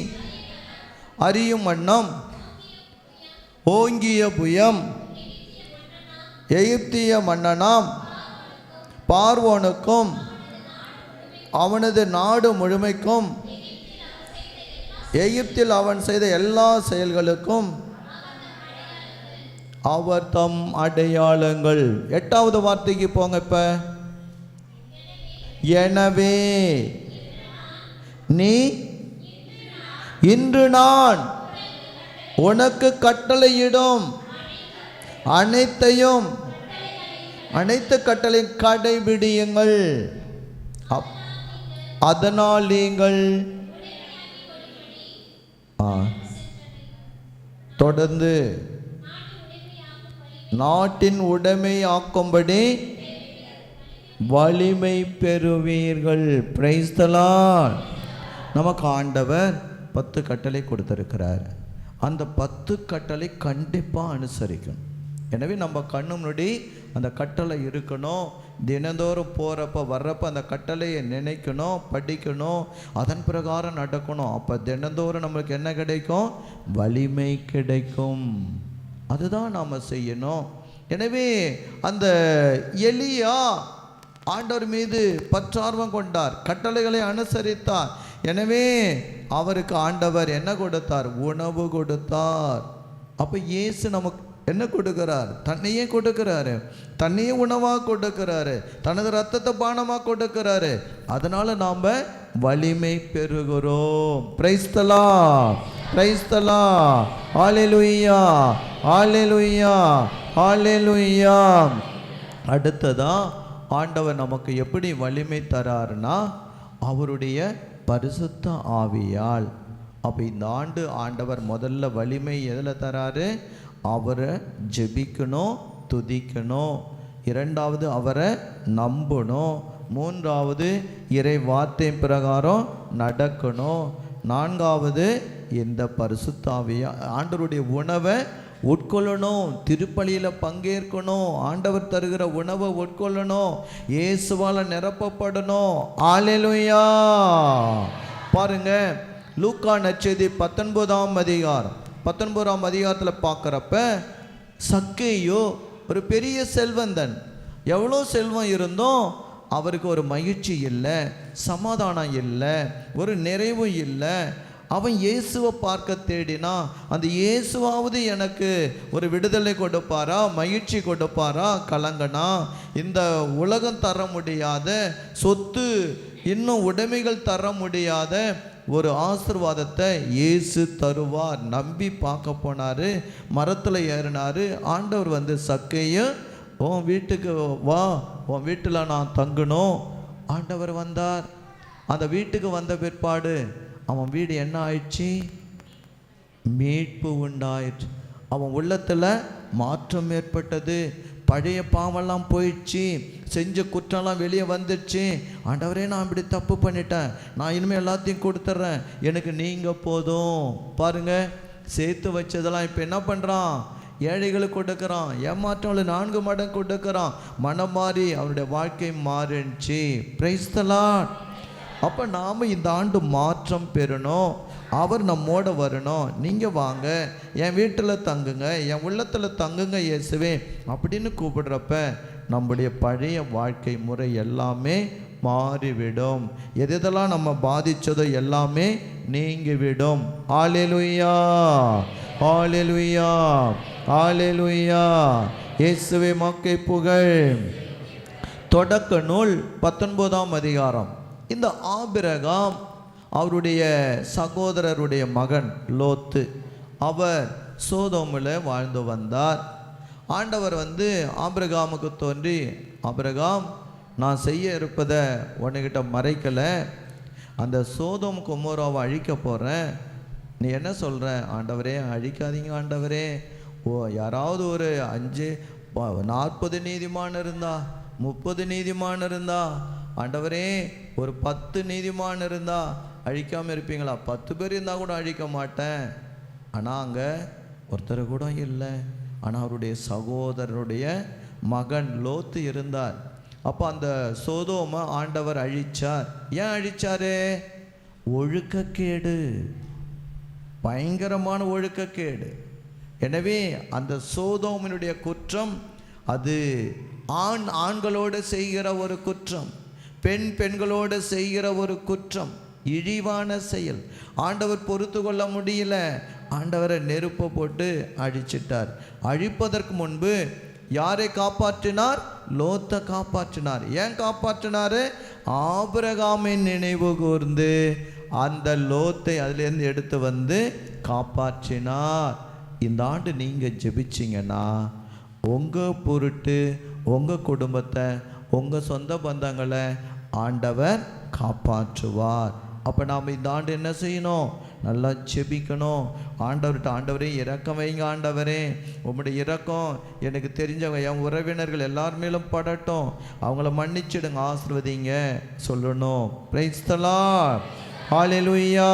அறியும் வண்ணம் ஓங்கிய புயம் எகிப்திய மன்னனாம் பார்வோனுக்கும் அவனது நாடு முழுமைக்கும் எகிப்தில் அவன் செய்த எல்லா செயல்களுக்கும் அவர் தம் அடையாளங்கள். 8வது வார்த்தைக்கு போங்க. இப்ப எனவே நீ இன்று நான் உனக்கு கட்டளையிடும் அனைத்தையும் அனைத்து கட்டளை கடைபிடியுங்கள். அதனால் நீங்கள் தொடர்ந்து நாட்டின் உடைமை ஆக்கும்படி வலிமை பெறுவீர்கள். Price the Lord. நமக்கு ஆண்டவர் 10 கட்டளை கொடுத்திருக்கிறார். அந்த 10 கட்டளை கண்டிப்பாக அனுசரிக்கணும். எனவே நம்ம கண்ணு முன்னாடி அந்த கட்டளை இருக்கணும். தினந்தோறும் போகிறப்ப வர்றப்ப அந்த கட்டளையை நினைக்கணும், படிக்கணும், அதன் பிரகாரம் நடக்கணும். அப்போ தினந்தோறும் நம்மளுக்கு என்ன கிடைக்கும்? வலிமை கிடைக்கும். அதுதான் நாம் செய்யணும். எனவே அந்த எலியா ஆண்டவர் மீது பற்றார்வம் கொண்டார், கட்டளைகளை அனுசரித்தார். எனவே அவருக்கு ஆண்டவர் என்ன கொடுத்தார்? உணவு கொடுத்தார். அப்போ இயேசு நமக்கு என்ன கொடுக்கிறார்? தன்னையே கொடுக்கிறாரு, தன்னையே உணவாக கொடுக்கிறாரு, தனது ரத்தத்தை பானமாக கொடுக்கிறாரு. அதனால நாம் வலிமை பெறுகிறோம். Praise the Lord, praise the Lord. ஹல்லேலூயா, ஹல்லேலூயா, ஹல்லேலூயா. அடுத்ததா ஆண்டவர் நமக்கு எப்படி வலிமை தராருன்னா அவருடைய பரிசுத்த ஆவியால். அப்போ இந்த ஆண்டு ஆண்டவர் முதல்ல வலிமை எதில் தராரு? அவரை ஜெபிக்கணும், துதிக்கணும். இரண்டாவது அவரை நம்பணும். மூன்றாவது இறை வார்த்தை பிரகாரம் நடக்கணும். நான்காவது இந்த பரிசுத்த ஆவியா ஆண்டவருடைய உணவை உட்கொள்ளணும், திருப்பலியில் பங்கேற்கணும், ஆண்டவர் தருகிற உணவை உட்கொள்ளணும், இயேசுவால் நிரப்பப்படணும். ஹல்லேலூயா. பாருங்க, லூக்கா நற்செய்தி 19ஆம் அதிகாரத்தில் பார்க்குறப்ப சக்கேயு ஒரு பெரிய செல்வந்தன். எவ்வளோ செல்வம் இருந்தும் அவருக்கு ஒரு மகிழ்ச்சி இல்லை, சமாதானம் இல்லை, ஒரு நிறைவு இல்லை. அவன் இயேசுவை பார்க்க தேடினா அந்த இயேசுவாவது எனக்கு ஒரு விடுதலை கொடுப்பாரா, மகிழ்ச்சி கொடுப்பாரா? கலங்கனா. இந்த உலகம் தர முடியாத சொத்து, இன்னும் உடைமைகள் தர முடியாத ஒரு ஆசீர்வாதத்தை இயேசு தருவார். நம்பி பார்க்க போனார், மரத்தில் ஏறினார். ஆண்டவர் வந்து சக்கேயும் உன் வீட்டுக்கு வா, உன் வீட்டில் நான் தங்கணும். ஆண்டவர் வந்தார். அந்த வீட்டுக்கு வந்த பிற்பாடு அவன் வீடு என்ன ஆயிடுச்சு? மீட்பு உண்டாயிடுச்சு. அவன் உள்ளத்தில் மாற்றம் ஏற்பட்டது. பழைய பாவெல்லாம் போயிடுச்சு, செஞ்ச குற்றம்லாம் வெளியே வந்துடுச்சு. ஆண்டவரே, நான் இப்படி தப்பு பண்ணிட்டேன், நான் இனிமேல் எல்லாத்தையும் கொடுத்துட்றேன், எனக்கு நீங்கள் போதும். பாருங்க, சேர்த்து வச்சதெல்லாம் இப்போ என்ன பண்ணுறான்? ஏழைகளுக்கு கொடுக்குறான். ஏமாற்றங்களை 4 மடங்கு கொடுக்குறான். மனம் மாறி அவனுடைய வாழ்க்கை மாறிடுச்சு. Price the Lord. அப்போ நாம் இந்த ஆண்டு மாற்றம் பெறணும். அவர் நம்மோட வரணும். நீங்கள் வாங்க, என் வீட்டில் தங்குங்க, என் உள்ளத்தில் தங்குங்க இயேசுவே அப்படின்னு கூப்பிடுறப்ப நம்முடைய பழைய வாழ்க்கை முறை எல்லாமே மாறிவிடும். எதெல்லாம் நம்ம பாதித்ததோ எல்லாமே நீங்கிவிடும். ஹல்லேலூயா, ஹல்லேலூயா, ஹல்லேலூயா. இயேசுவே மக்கை புகழ். தொடக்க நூல் 19ஆம் அதிகாரம். இந்த ஆபிரகாம் அவருடைய சகோதரருடைய மகன் லோத்து, அவர் சோதோமில் வாழ்ந்து வந்தார். ஆண்டவர் வந்து ஆபிரகாமுக்கு தோன்றி, ஆபிரகாம், நான் செய்ய இருப்பதை உன்கிட்ட மறைக்கலை, அந்த சோதோம் கொமோராவை அழிக்க போகிறேன், நீ என்ன சொல்கிற? ஆண்டவரே, அழிக்காதீங்க ஆண்டவரே. ஓ, யாராவது ஒரு 40 நீதிமான் இருந்தா, 30 நீதிமான் இருந்தா, ஆண்டவரே ஒரு 10 நீதிமான் இருந்தா அழிக்காமல் இருப்பீங்களா? 10 பேர் இருந்தால் கூட அழிக்க மாட்டேன். ஆனால் அங்கே ஒருத்தர் கூட இல்லை. ஆனால் அவருடைய சகோதரருடைய மகன் லோத்து இருந்தார். அப்போ அந்த சோதோமை ஆண்டவர் அழிச்சார். ஏன் அழிச்சாரு? ஒழுக்கக்கேடு, பயங்கரமான ஒழுக்கக்கேடு. எனவே அந்த சோதோமினுடைய குற்றம் அது ஆண்களோடு செய்கிற ஒரு குற்றம், பெண்களோடு செய்கிற ஒரு குற்றம், இழிவான செயல். ஆண்டவர் பொறுத்து கொள்ள முடியல. ஆண்டவரை நெருப்பை போட்டு அழிச்சிட்டார். அழிப்பதற்கு முன்பு யாரை காப்பாற்றினார்? லோத்தை காப்பாற்றினார். ஏன் காப்பாற்றினார்? ஆபிரகாமின் நினைவு கூர்ந்து அந்த லோத்தை அதிலேருந்து எடுத்து வந்து காப்பாற்றினார். இந்த ஆண்டு நீங்கள் ஜெபிச்சிங்கன்னா உங்கள் பொருட்டு உங்கள் குடும்பத்தை உங்கள் சொந்த பந்தங்களை ஆண்டவர் காப்பாற்றுவார். அப்போ நாம் இந்த ஆண்டு என்ன செய்யணும்? நல்லா செபிக்கணும். ஆண்டவர்கிட்ட, ஆண்டவரே இரக்கம் வைங்க, ஆண்டவரே உம்முடைய இரக்கம் எனக்கு தெரிஞ்சவங்க என் உறவினர்கள் எல்லார் மேலும் படட்டும், அவங்கள மன்னிச்சிடுங்க, ஆசீர்வதிங்க சொல்லணும். பிரைஸ் தி லார்ட், ஹல்லேலூயா.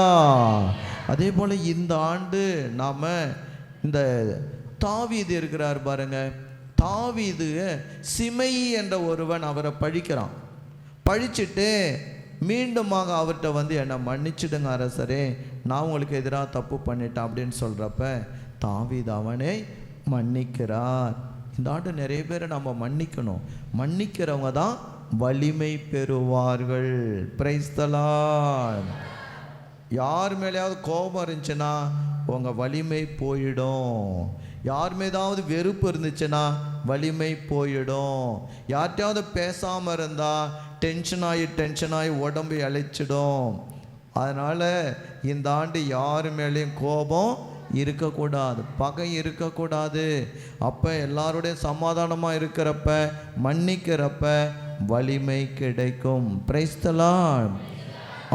அதே போல் இந்த ஆண்டு நாம் இந்த தாவீது இருக்கிறார் பாருங்க, தாவீது சிமை என்ற ஒருவன் அவரை பழிக்கிறான். பழிச்சிட்டு மீண்டுமாக அவர்கிட்ட வந்து என்னை மன்னிச்சிடுங்க அரசரே, நான் உங்களுக்கு எதிராக தப்பு பண்ணிட்டேன் அப்படின்னு சொல்கிறப்ப தாவீது அவனை மன்னிக்கிறார். இந்த ஆண்டு நிறைய பேரை நம்ம மன்னிக்கணும். மன்னிக்கிறவங்க தான் வலிமை பெறுவார்கள். Price the Lord. யார் மேலேயாவது கோபம் இருந்துச்சுன்னா உங்கள் வலிமை போயிடும். யார் மீதாவது வெறுப்பு இருந்துச்சுன்னா வலிமை போயிடும். யார்கிட்டையாவது பேசாமல் இருந்தால் டென்ஷனாகி உடம்பு இழைச்சிடும். அதனால் இந்த ஆண்டு யார் மேலேயும் கோபம் இருக்கக்கூடாது, பகை இருக்கக்கூடாது. அப்போ எல்லாருடைய சமாதானமாக இருக்கிறப்ப, மன்னிக்கிறப்ப வலிமை கிடைக்கும். Praise the Lord.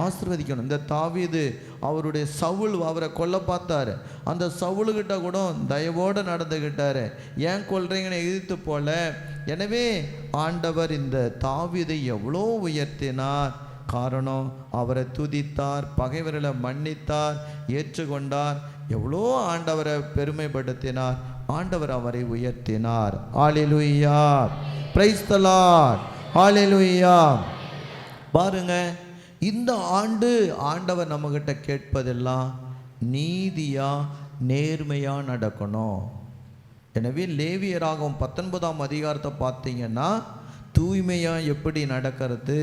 ஆசீர்வதிக்கணும். இந்த தாவீது அவருடைய சவுல் அவரை கொல்ல பார்த்தாரு. அந்த சவுலுக்கிட்ட கூட தயவோடு நடந்துக்கிட்டாரு. ஏன் கொல்றீங்கன்னு எதிர்த்து போல. எனவே ஆண்டவர் இந்த தாவீதை எவ்வளோ உயர்த்தினார். காரணம், அவரை துதித்தார், பகைவர்களை மன்னித்தார், ஏற்றுக்கொண்டார். எவ்வளோ ஆண்டவரை பெருமைப்படுத்தினார். ஆண்டவர் அவரை உயர்த்தினார். ஹல்லேலூயா, பிரைஸ் தி லார்ட், ஹல்லேலூயா. பாருங்க, இந்த ஆண்டு ஆண்டவர் நம்மகிட்ட கேட்பதெல்லாம் நீதியா நேர்மையா நடக்கணும். எனவே லேவியராகவும் 19ஆம் அதிகாரத்தை பார்த்தீங்கன்னா தூய்மையாக எப்படி நடக்கிறது,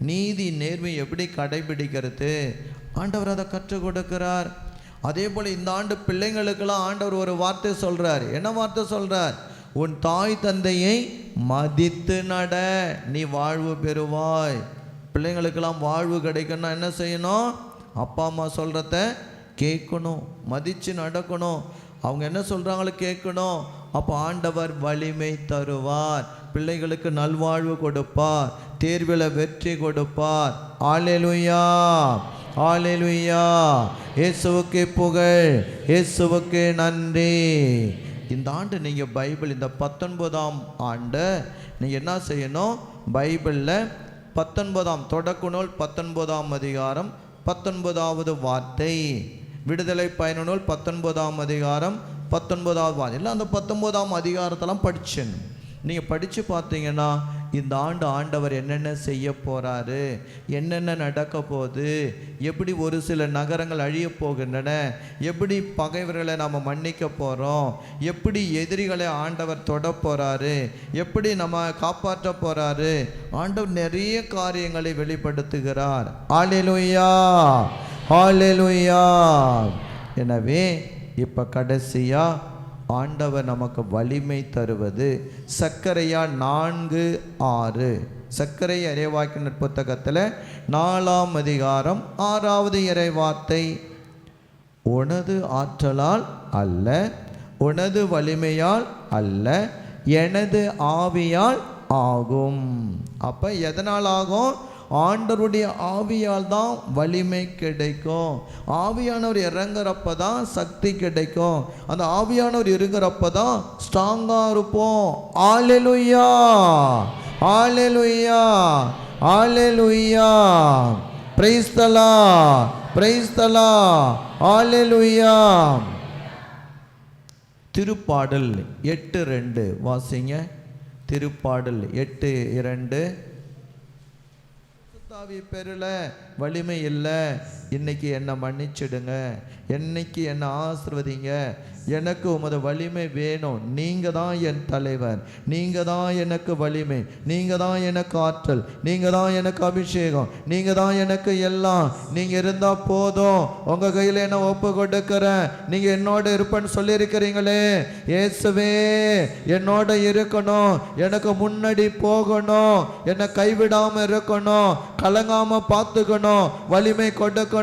நீதி நேர்மை எப்படி கடைபிடிக்கிறது, ஆண்டவர் அதை கற்றுக் கொடுக்கிறார். அதே போல் இந்த ஆண்டு பிள்ளைங்களுக்கெல்லாம் ஆண்டவர் ஒரு வார்த்தை சொல்கிறார். என்ன வார்த்தை சொல்கிறார்? உன் தாய் தந்தையை மதித்து நட, நீ வாழ்வு பெறுவாய். பிள்ளைங்களுக்கெல்லாம் வாழ்வு கிடைக்கணும்னா என்ன செய்யணும்? அப்பா அம்மா சொல்கிறத கேட்கணும், மதித்து நடக்கணும், அவங்க என்ன சொல்கிறாங்களோ கேட்கணும். அப்போ ஆண்டவர் வலிமை தருவார், பிள்ளைகளுக்கு நல்வாழ்வு கொடுப்பார், தேர்வில் வெற்றி கொடுப்பார். ஹல்லேலூயா, ஹல்லேலூயா. இயேசுவுக்கு புகழ், இயேசுவுக்கு நன்றி. இந்த ஆண்டு நீங்கள் பைபிள், இந்த 19ஆம் ஆண்டு நீங்கள் என்ன செய்யணும்? பைபிளில் 19ஆம் தொடக்க நூல் 19ஆம் அதிகாரம் 19வது வார்த்தை, விடுதலை பயண நூல் 19ஆம் அதிகாரம் 19வது வார்த்தை, எல்லாம் அந்த 19ஆம் அதிகாரத்தெல்லாம் படிச்சுங்க. நீங்கள் படித்து பார்த்தீங்கன்னா இந்த ஆண்டு ஆண்டவர் என்னென்ன செய்ய போகிறாரு, என்னென்ன நடக்க போகுது, எப்படி ஒரு சில நகரங்கள் அழிய போகின்றன, எப்படி பகைவர்களை நாம் மன்னிக்க போகிறோம், எப்படி எதிரிகளை ஆண்டவர் தொட போகிறாரு, எப்படி நம்ம காப்பாற்ற போகிறாரு. ஆண்டவர் நிறைய காரியங்களை வெளிப்படுத்துகிறார். ஹல்லேலூயா, ஹல்லேலூயா. எனவே இப்போ கடைசியாக ஆண்டவர் நமக்கு வலிமை தருவது சக்கரையா 4:6, சக்கரை இறைவாக்கினர் புத்தகத்தில் 4ஆம் அதிகாரம் 6வது இறைவார்த்தை, உனது ஆற்றலால் அல்ல, உனது வலிமையால் அல்ல, எனது ஆவியால் ஆகும். அப்போ எதனால் ஆகும்? ஆண்டவருடைய ஆவியால் தான் வலிமை கிடைக்கும். ஆவியானவர் இறங்குறப்ப தான் சக்தி கிடைக்கும். அந்த ஆவியானவர் இருக்கிறப்ப தான் ஸ்ட்ராங்காக இருப்போம். ஹல்லேலூயா, ஹல்லேலூயா, ஹல்லேலூயா. Praise the Lord, praise the Lord, ஹல்லேலூயா. திருப்பாடல் 8:2 வாசிங்க. திருப்பாடல் 8:2. பெறல, வலிமை இல்லை, இன்னைக்கு என்னை மன்னிச்சிடுங்க, என்னைக்கு என்னை ஆசீர்வதிங்க, எனக்கு உமது வலிமை வேணும். நீங்கள் தான் என் தலைவர், நீங்கள் தான் எனக்கு வலிமை, நீங்கள் தான் எனக்கு ஆற்றல், நீங்கள் தான் எனக்கு அபிஷேகம், நீங்கள் தான் எனக்கு எல்லாம். நீங்கள் இருந்தால் போதும், உங்கள் கையில் என்ன ஒப்பு கொடுக்கிறேன், நீங்கள் என்னோட இருப்பேன்னு சொல்லியிருக்கிறீங்களே. இயேசுவே என்னோட இருக்கணும், எனக்கு முன்னாடி போகணும், என்னை கைவிடாமல் இருக்கணும், கலங்காமல் பார்த்துக்கணும், வலிமை கொடுக்கணும்.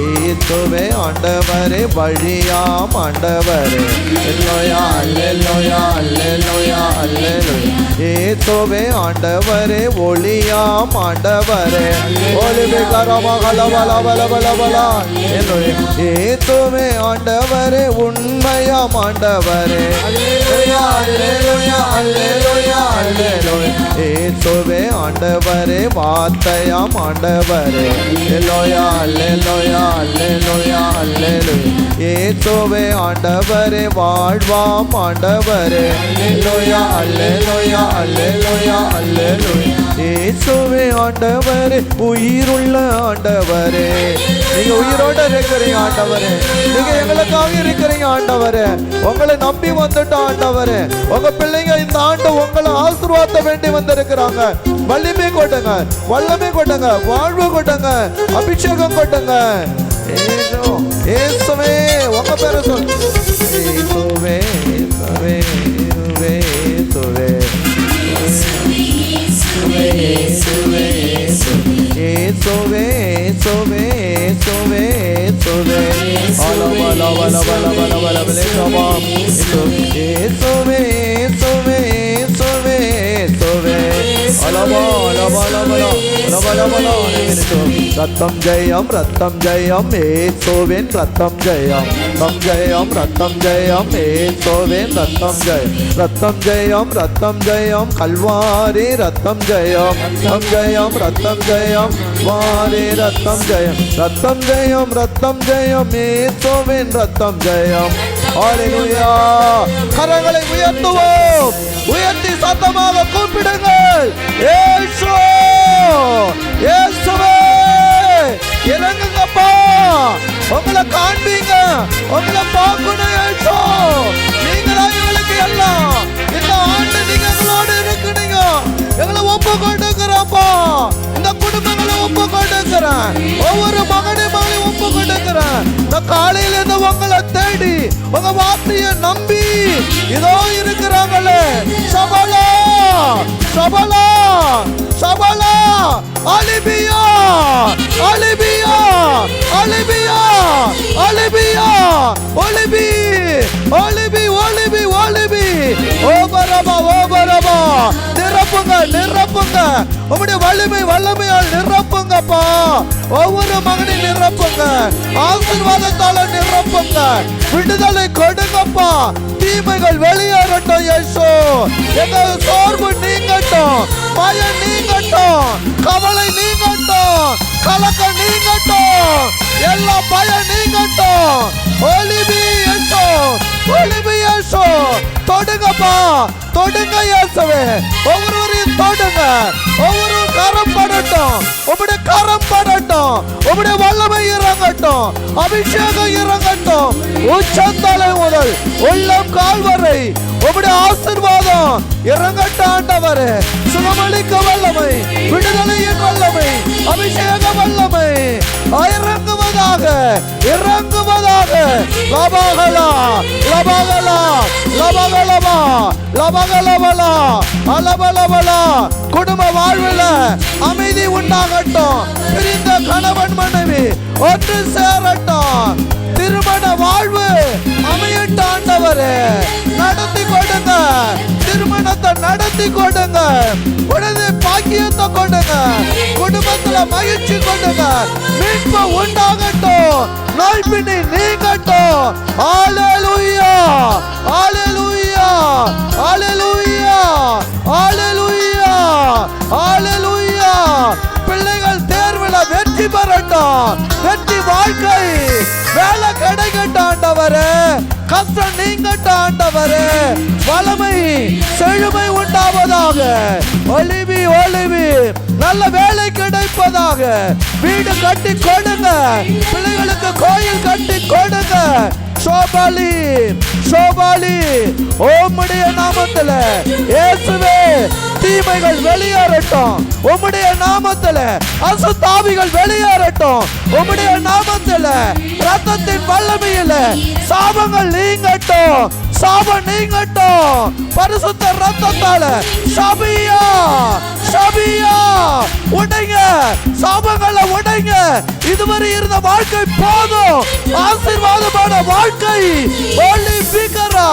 இயேசுவே ஆண்டவரே வழியாம் ஆண்டவரே அல்லேலூயா அல்லேலூயா அல்லேலூயா அல்லேலூயா இயேசுவே ஆண்டவரே ஒளியாம் ஆண்டவரே ஒளிவே கரமகலவலவலவலவலா இயேசுவே ஆண்டவரே உண்மையாம் ஆண்டவரே அல்லேலூயா அல்லேலூயா அல்லேலூயா அல்லேலூயா இயேசுவே ஆண்டவரே வார்த்தையாம் ஆண்டவரே அல்லேலூயா அல்லேலூயா அல்லேலூயா அல்லேலூயா இயேசுவே ஆண்டவரே வாழ்வாம் ஆண்டவரே அல்லேலூயா அல்லேலூயா அல்லேலூயா அல்லேலூயா இயேசுவே ஆண்டவரே உயிருள்ள ஆண்டவரே நீங்க உயிரோட இருக்கிறீங்க ஆண்டவரே நீங்க எங்களுக்காக இருக்கிறீங்க ஆண்டவரே உங்களை நம்பி வந்துட்டோம் ஆண்டவரே உங்க பிள்ளைங்க இந்த ஆண்டு உங்களை ஆசீர்வாத வேண்டி வந்திருக்கிறாங்க வலிமை கொட்டுங்க வல்லமை கொட்டுங்க வாழ்வு கொட்டுங்க அபிஷேகம் கொட்டுங்க இயேசுவே உங்க பேரை சொல் இயேசுவே இயேசுவே இயேசுவே இயேசுவே இயேசுவே இயேசுவே இயேசுவே இயேசுவே இயேசுவே இயேசுவே இயேசுவே ரத்தம் ஜெயம் ரத்தம் ஜெயம் இயேசுவின் ரத்தம் ஜெயம் ரத்தம் ஜெயம் இயேசுவின் ரத்தம் ஜெயம் ரத்தம் ஜெயம் ரத்தம் ஜெயம் கல்வாரி ரத்தம் ஜெயம் ரத்தம் ஜெயம் வாரி ரத்தம் ஜெயம் ரத்தம் ஜெயம் இயேசுவின் ரத்தம் ஜெயம் ஹல்லேலூயா கரங்களை உயர்த்துவோம் உயர்த்தி சத்தமாக கூப்பிடுங்கள் இயேசு இயேசுவே இறங்குங்கப்பா உங்களை காண்பீங்க உங்களை பார்க்கணும் இயேசு நீங்களா எங்களுக்கு எல்லாம் இந்த ஆண்டு நீங்க எங்களோடு இருக்கிறீங்க எங்களை ஒப்பு கொண்டுக்கிறப்பா இந்த குடும்பங்களை ஒப்பு கொண்டுக்கிறேன் ஒவ்வொரு மகனையும் மகளையும் ஒப்பு கொண்டுக்கிறேன் நான் காலையில இருந்து உங்களை தேடி உங்க வார்த்தையை நம்பி இதோ இருக்கிறாங்களே சபலா சபலா சபலா அலிபியா அலிபியா அலிபியா அலிபியா ஒலிபி ஒலிபி ஒலிபி ஒலிபி ஓபரபா ஓபரபா நிரப்புங்க நிரப்புங்க உங்களுடைய வலிமை வல்லமையால் நிரப்புங்கப்பா ஒவ்வொரு மகனையும் நிரப்புங்க ஆசீர்வாதத்தால நிரப்புங்க விடுதலை கொடுங்கப்பா தீமைகள் வெளியேறட்டும் இயேசு எங்க சோர்வு நீங்கட்டும் பயம் நீங்கட்டும் கவலை நீங்கட்டும் கலக்கம் நீங்கட்டும் எல்லா பயம் நீங்கட்டும் ஒலிபி இயேசு ஒலிபி இயேசு தொடுங்கப்பா தொடுங்க இயேசுவே ஒவ்வொருவரையும் தொடுங்க ஒவ்வொரு கரம் படட்டும் உம்முடைய கரம் படட்டும் உம்முடைய வல்லமை இறங்கட்டும் அபிஷேகம் இறங்கட்டும் உச்சந்தலை முதல் உள்ளம் கால் வரை உம்முடைய ஆசீர்வாதம் இறங்கட்டும் ஆண்டவரே சுகமளிக்க வல்லமை விடுதலையின் வல்லமை அபிஷேக வல்லமை இறங்குவதாக இறங்குவதாக லபகலா லபகலா லபகலபா லபகலபலா அலபலபலா குடும்ப வாழ்வில் அமைதி உண்டாகட்டும் பிரிந்த கணவன் மனைவி ஒன்று சேரட்டும் திருமண வாழ்வு அமையட்டும் ஆண்டவரே நடத்தி கொடுங்க திருமணத்தை நடத்தி கொடுங்க உடனே பாக்கியத்தை கொடுங்க குடும்பத்துல மகிழ்ச்சி கொடுங்க மீட்பு உண்டாகட்டும் நோய் பின்னி நீங்கட்டும் ஹல்லேலூயா ஹல்லேலூயா ஹல்லேலூயா ஹல்லேலூயா ஹல்லேலூயா பிள்ளைகள் தேர்வுல வெற்றி பெறட்டும் வெற்றி வாழ்க்கை வேலை கிடைக்கட்டும் ஆண்டவரே கஷ்டம் நீங்கட்டும் ஆண்டவரே வளமை செழுமை உண்டாவதாக ஒளிவி ஒளிவி நல்ல வேலை கிடைப்பதாக வீடு கட்டி கொடுங்க பிள்ளைகளுக்கு கோயில் கட்டி கொடுங்க சோபாலி சோபாலி ஓம்முடைய நாமத்துல இயேசுவே தீமைகள் வெளியேறட்டும் உம்முடைய நாமத்துல, அசுத்தாவிகள் வெளியேறட்டும் உம்முடைய நாமத்துல, ரத்தத்தின் வல்லமையில சாபங்கள் நீங்கட்டும், சாபம் நீங்கட்டும் பரிசுத்த ரத்தத்தால. சபியா சபியா உடைங்க, சாபங்களை உடைங்க. இதுவரை இருந்த வாழ்க்கை போதும், ஆசீர்வாதமான வாழ்க்கை. ஒளி பிகரா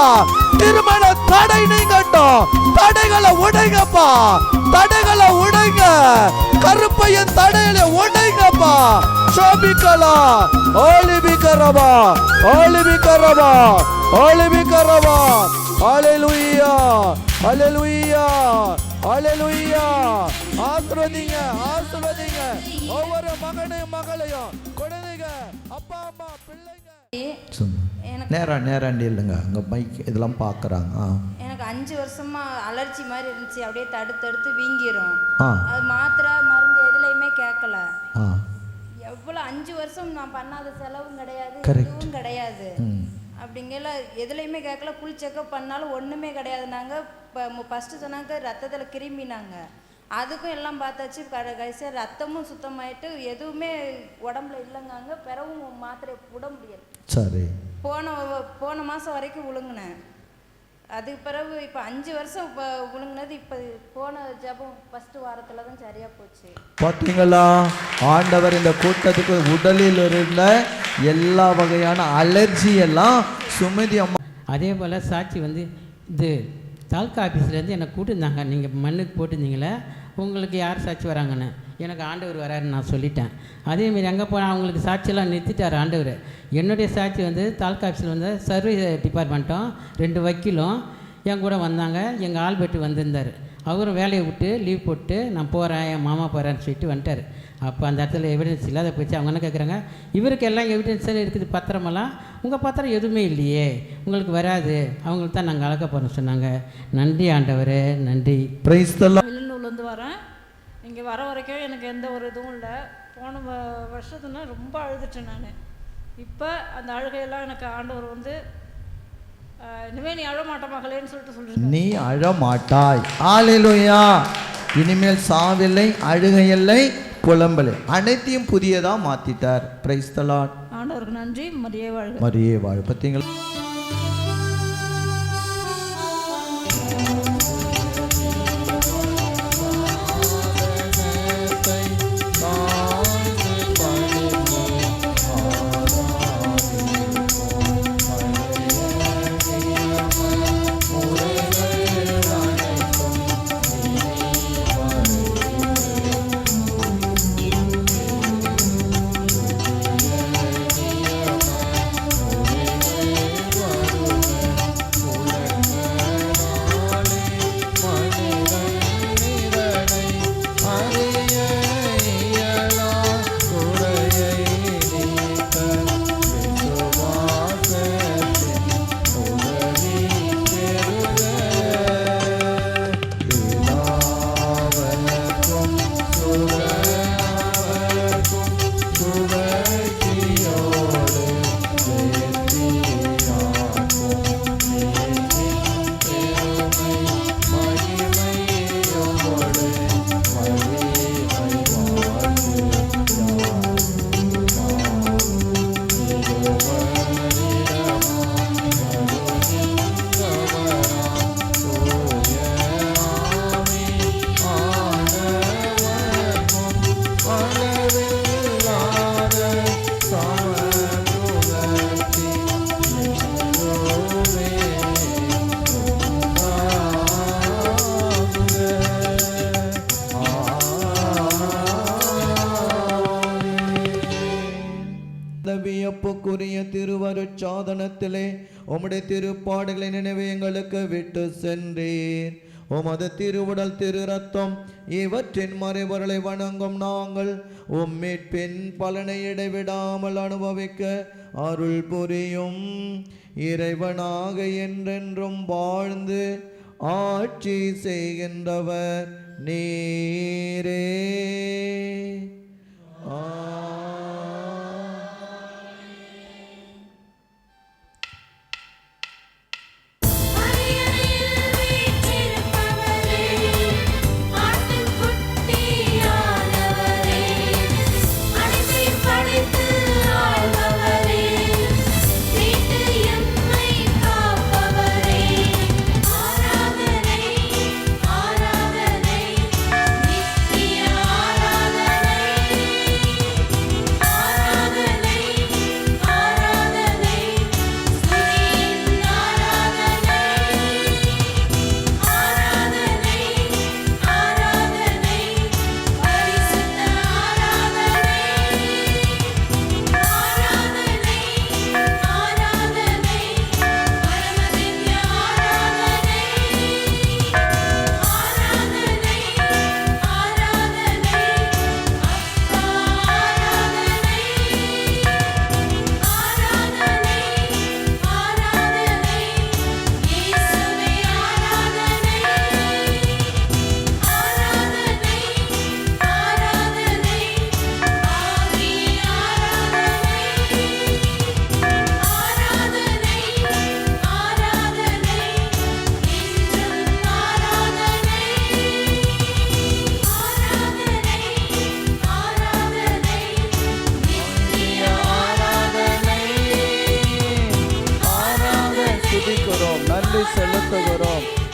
திருமண தடை நீங்கட்டும், தடைகளை உடைங்கப்பா, தடைகளை உடைங்க, கருப்பையின் தடைகளை உடைங்கப்பா. சோபிக்கலா ஒளி பிகரவா, ஒளி பிகரவா, ஒளி பிகரவா. ஹல்லேலூயா ஹல்லேலூயா ஹல்லேலூயா. ஆசீர்வதிங்க ஆசீர்வதிங்க ஒவ்வொரு மகனையும் மகளையும், குழந்தைங்க, அப்பா அம்மா, பிள்ளைங்க. நேராண்டி இல்லைங்க, அங்கே மைக் இதெல்லாம் பார்க்குறாங்க. எனக்கு 5 வருஷமா அலர்ஜி மாதிரி இருந்துச்சு, அப்படியே தடுத்து வீங்கிரும். அது மாத்திரை மருந்து எதுலையுமே கேட்கல. எவ்வளோ 5 வருஷம் நான் பண்ணாத செலவும் கிடையாது, எதுவும் கிடையாது. அப்படிங்கல எதுலையுமே கேட்கல. ஃபுல் செக்அப் பண்ணாலும் ஒன்றுமே கிடையாது. நாங்கள் இப்போ ஃபஸ்ட்டு சொன்னாங்க ரத்தத்தில் கிருமினாங்க, அதுக்கும் எல்லாம் பார்த்தாச்சு. கடைசியாக ரத்தமும் சுத்தமாயிட்டு எதுவுமே உடம்புல இல்லைங்காங்க. பிறவும் மாத்திரை விட முடியாது. சரி, போன மாதம் வரைக்கும் விழுங்கினேன். அதுக்கு பிறகு இப்போ 5 வருஷம் இப்போ விழுங்கினது. இப்போ போன ஜபம் ஃபஸ்ட்டு வாரத்தில் தான் சரியாக போச்சு. பார்த்தீங்களா, ஆண்டவர் இந்த கூட்டத்துக்கு உடலில் இருந்த எல்லா வகையான அலர்ஜி எல்லாம் சுமதி அம்மா. அதே போல் சாட்சி வந்து இது தாலுக்கா ஆஃபீஸ்லேருந்து என்னை கூட்டிருந்தாங்க. நீங்கள் மண்ணுக்கு போட்டிருந்தீங்களே, உங்களுக்கு யார் சாட்சி வராங்கன்னு. எனக்கு ஆண்டவர் வராருன்னு நான் சொல்லிட்டேன். அதேமாரி அங்கே போனால் அவங்களுக்கு சாட்சியெல்லாம் நிறுத்திட்டார் ஆண்டவர். என்னுடைய சாட்சி வந்து தாலுக்கா ஆஃபீஸில் வந்து சர்வீஸ் டிபார்ட்மெண்ட்டும் 2 வக்கீலும் என் கூட வந்தாங்க. எங்கள் ஆல்பர்ட் வந்திருந்தார். அவரும் வேலையை விட்டு லீவ் போட்டு நான் போகிறேன், என் மாமா போகிறேன்னு சொல்லிட்டு வந்துட்டார். அப்போ அந்த இடத்துல எவிடன்ஸ் இல்லாத போச்சு. அவங்க என்ன கேட்குறாங்க, இவருக்கு எல்லாம் எவிடன்ஸ் இருக்குது, பத்திரமெல்லாம், உங்கள் பத்திரம் எதுவுமே இல்லையே, உங்களுக்கு வராது, அவங்களுக்கு தான் நாங்கள் அழக போகிறோம் சொன்னாங்க. நன்றி ஆண்டவரே, நன்றி. வில்லுநூர்லேருந்து வரேன். இங்கே வர வரைக்கும் எனக்கு எந்த ஒரு இதுவும் இல்லை. போன வருஷத்துனா ரொம்ப அழுதுட்டேன் நான். இப்போ அந்த அழுகையெல்லாம் எனக்கு ஆண்டவர் வந்து இனிமேல் நீ அழமாட்ட மகளேன்னு சொல்லிட்டு நீ அழமாட்டாய். ஹல்லேலூயா. இனிமேல் சாவில்லை, அழுகையில்லை, புலம்பலை, அனைத்தையும் புதியதா மாத்திட்டார். Price the Lord. ஆண்டவருக்கு நன்றி. மரியே வாழ்க, மரியே வாழ்க. பார்த்தீங்களா, வியப்புக்குரிய திருவருட்சாதனத்திலே உம்முடைய திருப்பாடுகளை நினைவு எங்களுக்கு விட்டு சென்றீர். உமது திருவுடல் திரு ரத்தம் இவற்றின் மறைபொருளை வணங்கும் நாங்கள் உம்மிற்பின் பலனை இடைவிடாமல் அனுபவிக்க அருள் புரியும். இறைவனாக என்றென்றும் வாழ்ந்து ஆட்சி செய்கின்றவர் நீரே.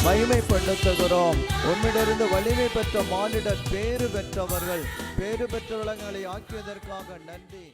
மகிமைப்படுத்துகிறோம். உம்மிடமிருந்து வலிமை பெற்ற மானிடர் பேறு பெற்றவர்கள், பேறு பெற்றவர்களை ஆக்கியதற்காக நன்றி.